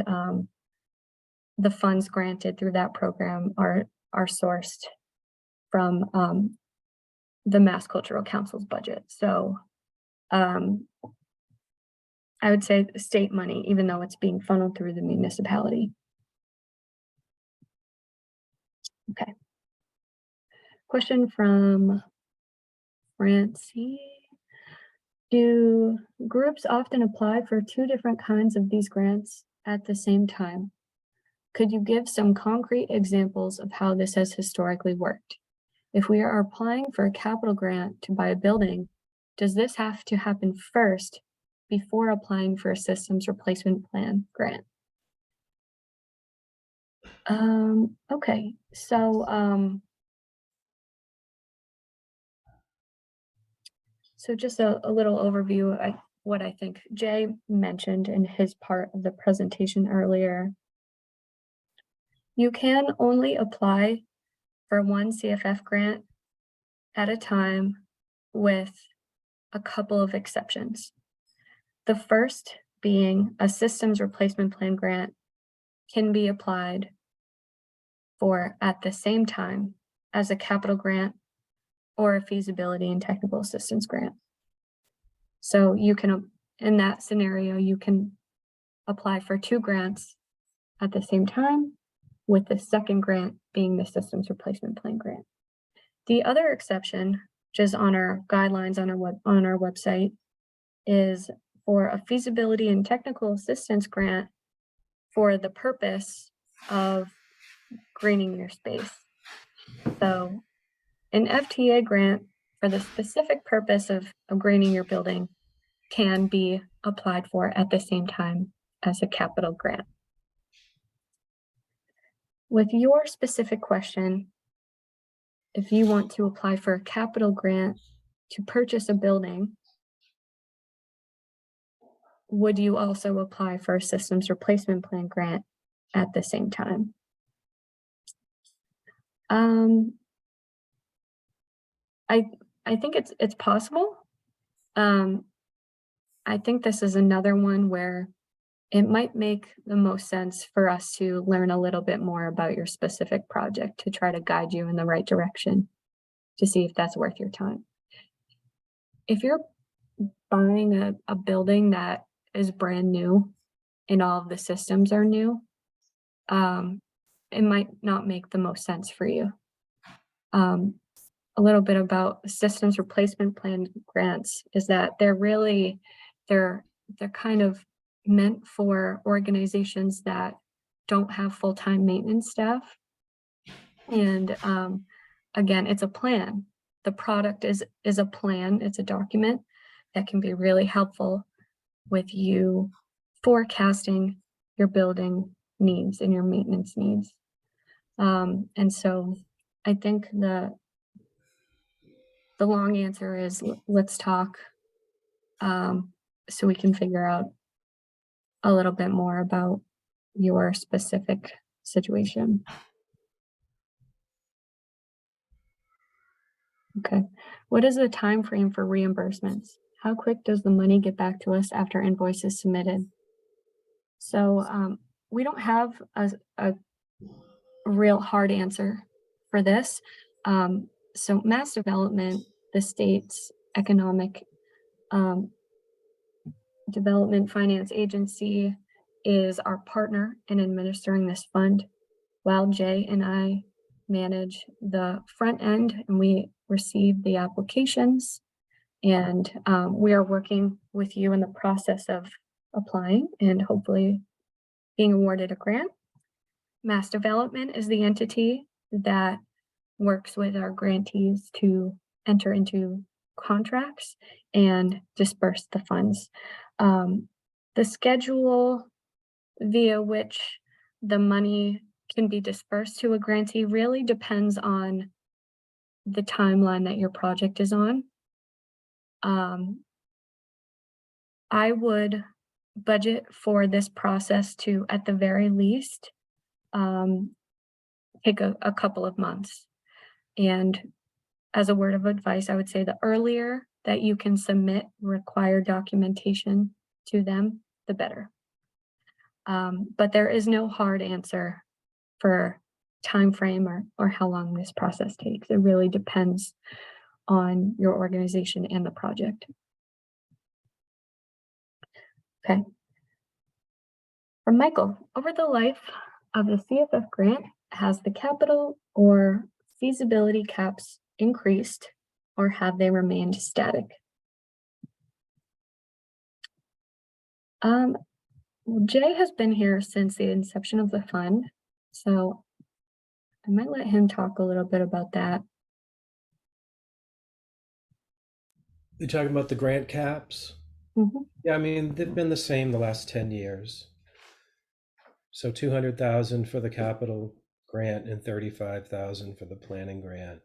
the funds granted through that program are sourced from the Mass Cultural Council's budget. So I would say state money, even though it's being funneled through the municipality. Okay. Question from Francie. Do groups often apply for 2 different kinds of these grants at the same time? Could you give some concrete examples of how this has historically worked? If we are applying for a capital grant to buy a building, does this have to happen first before applying for a systems replacement plan grant? Okay, so just a little overview of what I think Jay mentioned in his part of the presentation earlier. You can only apply for 1 CFF grant at a time, with a couple of exceptions. The first being a systems replacement plan grant can be applied for at the same time as a capital grant or a feasibility and technical assistance grant. So you can, in that scenario, you can apply for 2 grants at the same time, with the second grant being the systems replacement plan grant. The other exception, which is on our guidelines on our website, is for a feasibility and technical assistance grant for the purpose of greening your space. So an FTA grant for the specific purpose of greening your building can be applied for at the same time as a capital grant. With your specific question, if you want to apply for a capital grant to purchase a building, would you also apply for a systems replacement plan grant at the same time? I think it's possible. I think this is another one where it might make the most sense for us to learn a little bit more about your specific project to try to guide you in the right direction to see if that's worth your time. If you're buying a building that is brand new and all of the systems are new, it might not make the most sense for you. A little bit about systems replacement plan grants is that they're kind of meant for organizations that don't have full-time maintenance staff. And again, it's a plan. The product is a plan, it's a document that can be really helpful with you forecasting your building needs and your maintenance needs. And so I think the long answer is let's talk so we can figure out a little bit more about your specific situation. Okay. What is the time frame for reimbursements? How quick does the money get back to us after invoice is submitted? So we don't have a real hard answer for this. So Mass Development, the state's economic development finance agency, is our partner in administering this fund, while Jay and I manage the front end and we receive the applications. And we are working with you in the process of applying and hopefully being awarded a grant. Mass Development is the entity that works with our grantees to enter into contracts and disperse the funds. The schedule via which the money can be dispersed to a grantee really depends on the timeline that your project is on. I would budget for this process to, at the very least, take a couple of months. And as a word of advice, I would say the earlier that you can submit required documentation to them, the better. But there is no hard answer for time frame or how long this process takes. It really depends on your organization and the project. Okay. From Michael, over the life of the CFF grant, has the capital or feasibility caps increased or have they remained static? Jay has been here since the inception of the fund, so I might let him talk a little bit about that. You're talking about the grant caps? Mhm. Yeah, I mean, they've been the same the last 10 years. So 200,000 for the capital grant and 35,000 for the planning grant.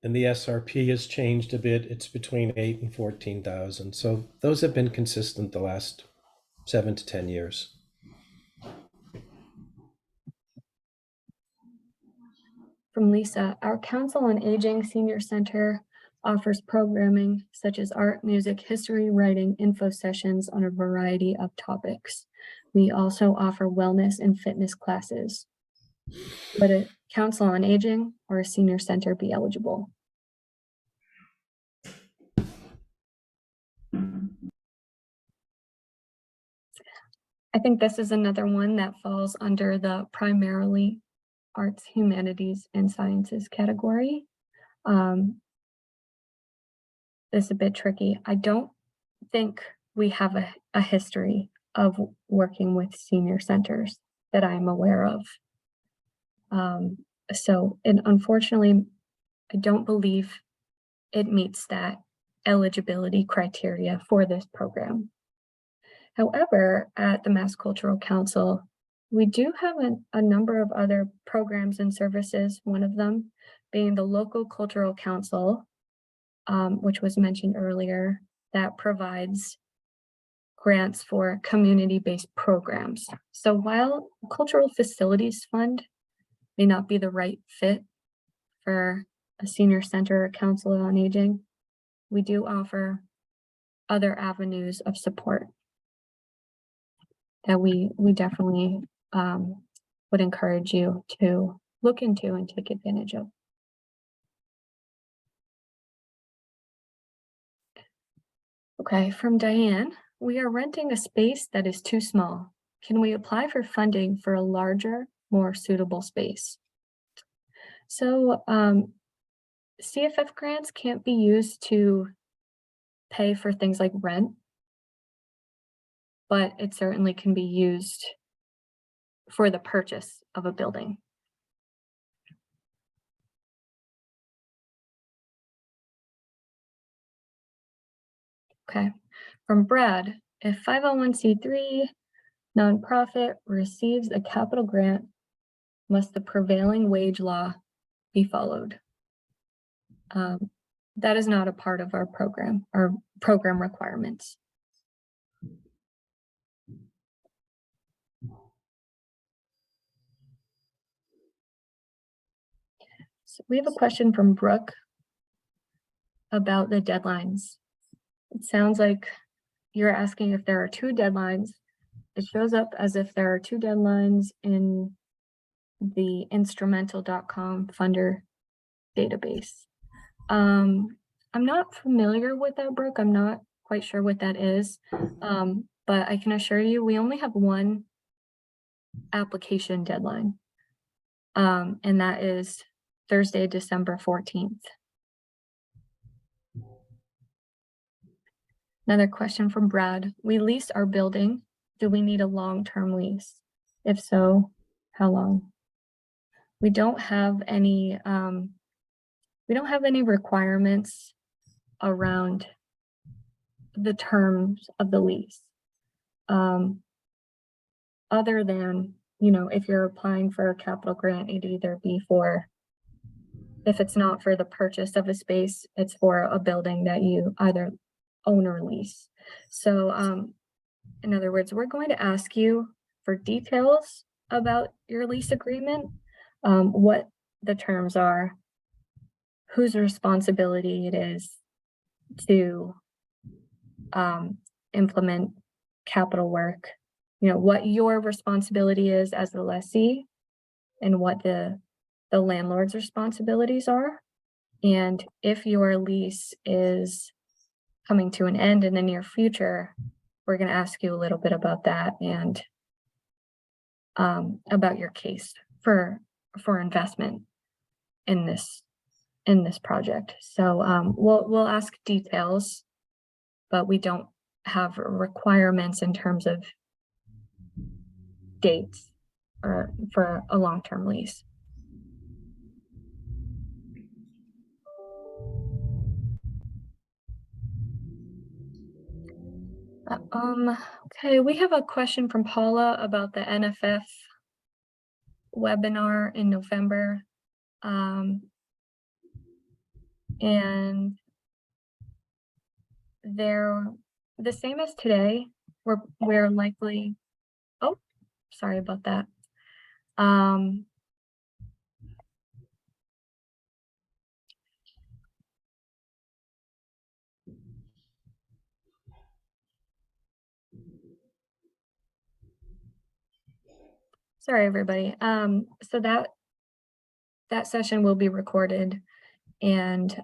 And the SRP has changed a bit. It's between 8 and 14,000. So those have been consistent the last 7 to 10 years. From Lisa, our Council on Aging Senior Center offers programming such as art, music, history, writing, info sessions on a variety of topics. We also offer wellness and fitness classes. Would a Council on Aging or a senior center be eligible? I think this is another one that falls under the primarily arts, humanities, and sciences category. This is a bit tricky. I don't think we have a history of working with senior centers that I'm aware of. And unfortunately, I don't believe it meets that eligibility criteria for this program. However, at the Mass Cultural Council, we do have a number of other programs and services, one of them being the Local Cultural Council, which was mentioned earlier, that provides grants for community-based programs. So while Cultural Facilities Fund may not be the right fit for a senior center or council on aging, we do offer other avenues of support that we definitely would encourage you to look into and take advantage of. Okay, from Diane, we are renting a space that is too small. Can we apply for funding for a larger, more suitable space? So CFF grants can't be used to pay for things like rent, but it certainly can be used for the purchase of a building. Okay, from Brad, if 501c3 nonprofit receives a capital grant, must the prevailing wage law be followed? That is not a part of our program requirements. So we have a question from Brooke about the deadlines. It sounds like you're asking if there are two deadlines. It shows up as if there are two deadlines in the instrumental.com funder database. I'm not familiar with that, Brooke. I'm not quite sure what that is. But I can assure you we only have one application deadline. And that is Thursday, December 14th. Another question from Brad. We lease our building. Do we need a long-term lease? If so, how long? We don't have any requirements around the terms of the lease. Other than, if you're applying for a capital grant, it'd either be for, if it's not for the purchase of a space, it's for a building that you either own or lease. So in other words, we're going to ask you for details about your lease agreement, what the terms are, whose responsibility it is to implement capital work, what your responsibility is as the lessee, and what the landlord's responsibilities are. And if your lease is coming to an end in the near future, we're going to ask you a little bit about that and about your case for investment in this project. So we'll ask details, but we don't have requirements in terms of dates or for a long-term lease. Okay, we have a question from Paula about the NFF webinar in November. And they're the same as today. We're likely, oh, sorry about that. Sorry, everybody. So that session will be recorded, and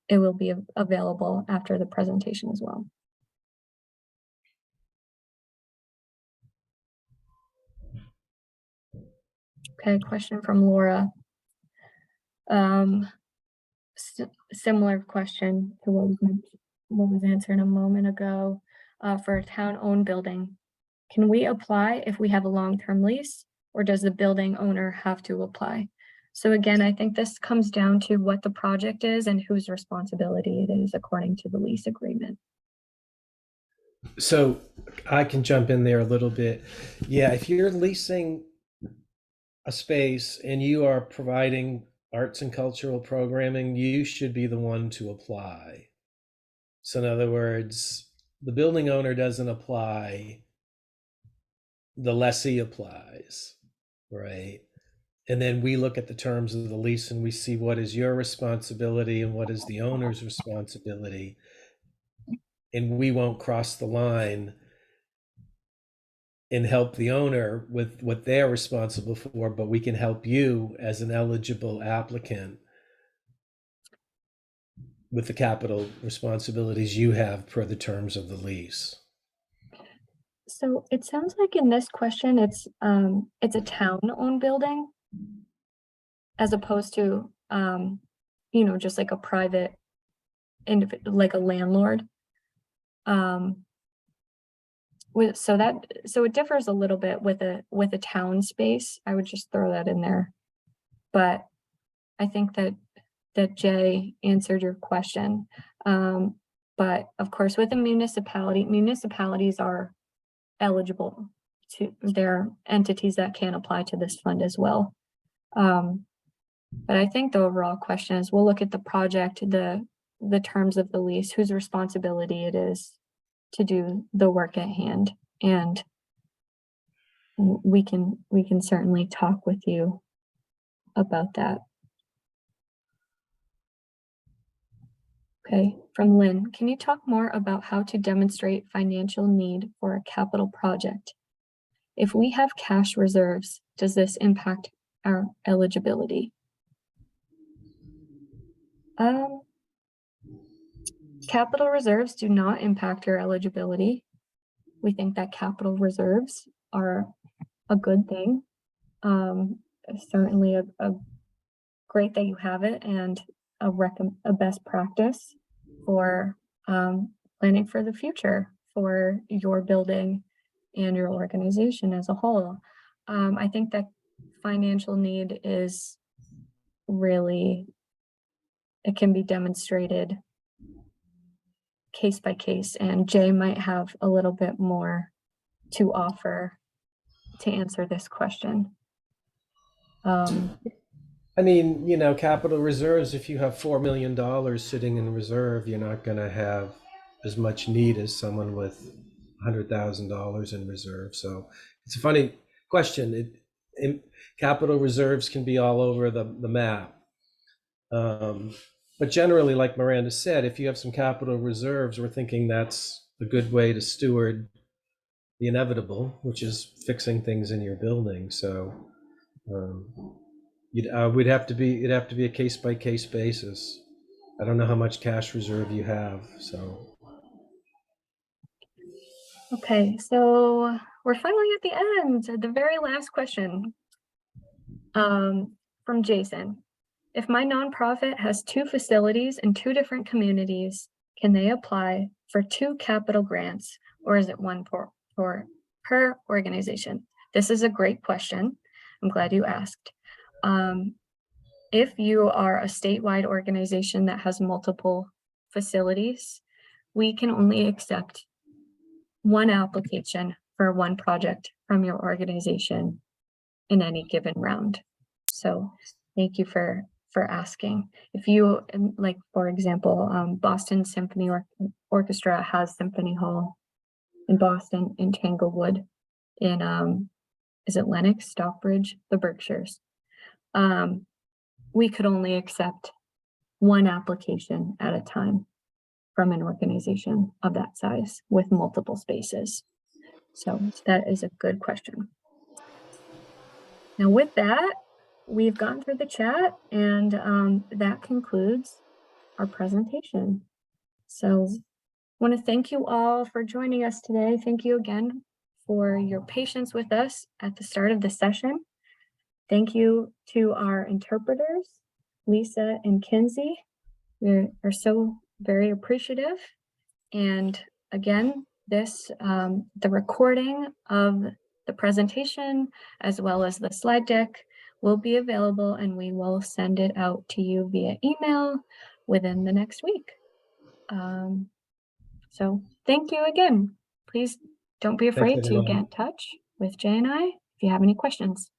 it will be available after the presentation as well. Okay, question from Laura. Similar question to what was answered a moment ago. For a town-owned building, can we apply if we have a long-term lease, or does the building owner have to apply? So again, I think this comes down to what the project is and whose responsibility it is according to the lease agreement. So I can jump in there a little bit. Yeah, if you're leasing a space and you are providing arts and cultural programming, you should be the one to apply. So in other words, the building owner doesn't apply, the lessee applies, right? And then we look at the terms of the lease and we see what is your responsibility and what is the owner's responsibility. and we won't cross the line and help the owner with what they're responsible for, but we can help you as an eligible applicant with the capital responsibilities you have per the terms of the lease. So it sounds like in this question, it's a town-owned building as opposed to, just like a private like a landlord. So it differs a little bit with a town space. I would just throw that in there. But I think that Jay answered your question. But of course, with a municipality, municipalities are eligible to, they're entities that can apply to this fund as well. But I think the overall question is, we'll look at the project, the terms of the lease, whose responsibility it is to do the work at hand, and we can certainly talk with you about that. Okay, from Lynn, can you talk more about how to demonstrate financial need for a capital project? If we have cash reserves, does this impact our eligibility? Capital reserves do not impact your eligibility. We think that capital reserves are a good thing. Certainly a great that you have it, and a best practice for planning for the future for your building and your organization as a whole. I think that financial need is really, it can be demonstrated case by case, and Jay might have a little bit more to offer to answer this question. I mean, capital reserves, if you have $4 million sitting in reserve, you're not going to have as much need as someone with $100,000 in reserve. So it's a funny question. Capital reserves can be all over the map. But generally, like Miranda said, if you have some capital reserves, we're thinking that's a good way to steward the inevitable, which is fixing things in your building. So it'd have to be a case by case basis. I don't know how much cash reserve you have, so. Okay, so we're finally at the end, the very last question from Jason. If my nonprofit has 2 facilities in 2 different communities, can they apply for 2 capital grants, or is it one per organization? This is a great question. I'm glad you asked. If you are a statewide organization that has multiple facilities, we can only accept 1 application for 1 project from your organization in any given round. So thank you for asking. If you, like, for example, Boston Symphony Orchestra has Symphony Hall in Boston, in Tanglewood, in is it Lenox, Stockbridge, the Berkshires. We could only accept 1 application at a time from an organization of that size with multiple spaces. So that is a good question. Now with that, we've gone through the chat, and that concludes our presentation. So I want to thank you all for joining us today. Thank you again for your patience with us at the start of the session. Thank you to our interpreters, Lisa and Kinsey. We are so very appreciative. And again, the recording of the presentation, as well as the slide deck, will be available, and we will send it out to you via email within the next week. So thank you again. Please don't be afraid to get in touch with Jay and I if you have any questions.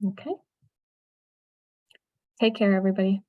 Okay. Take care, everybody.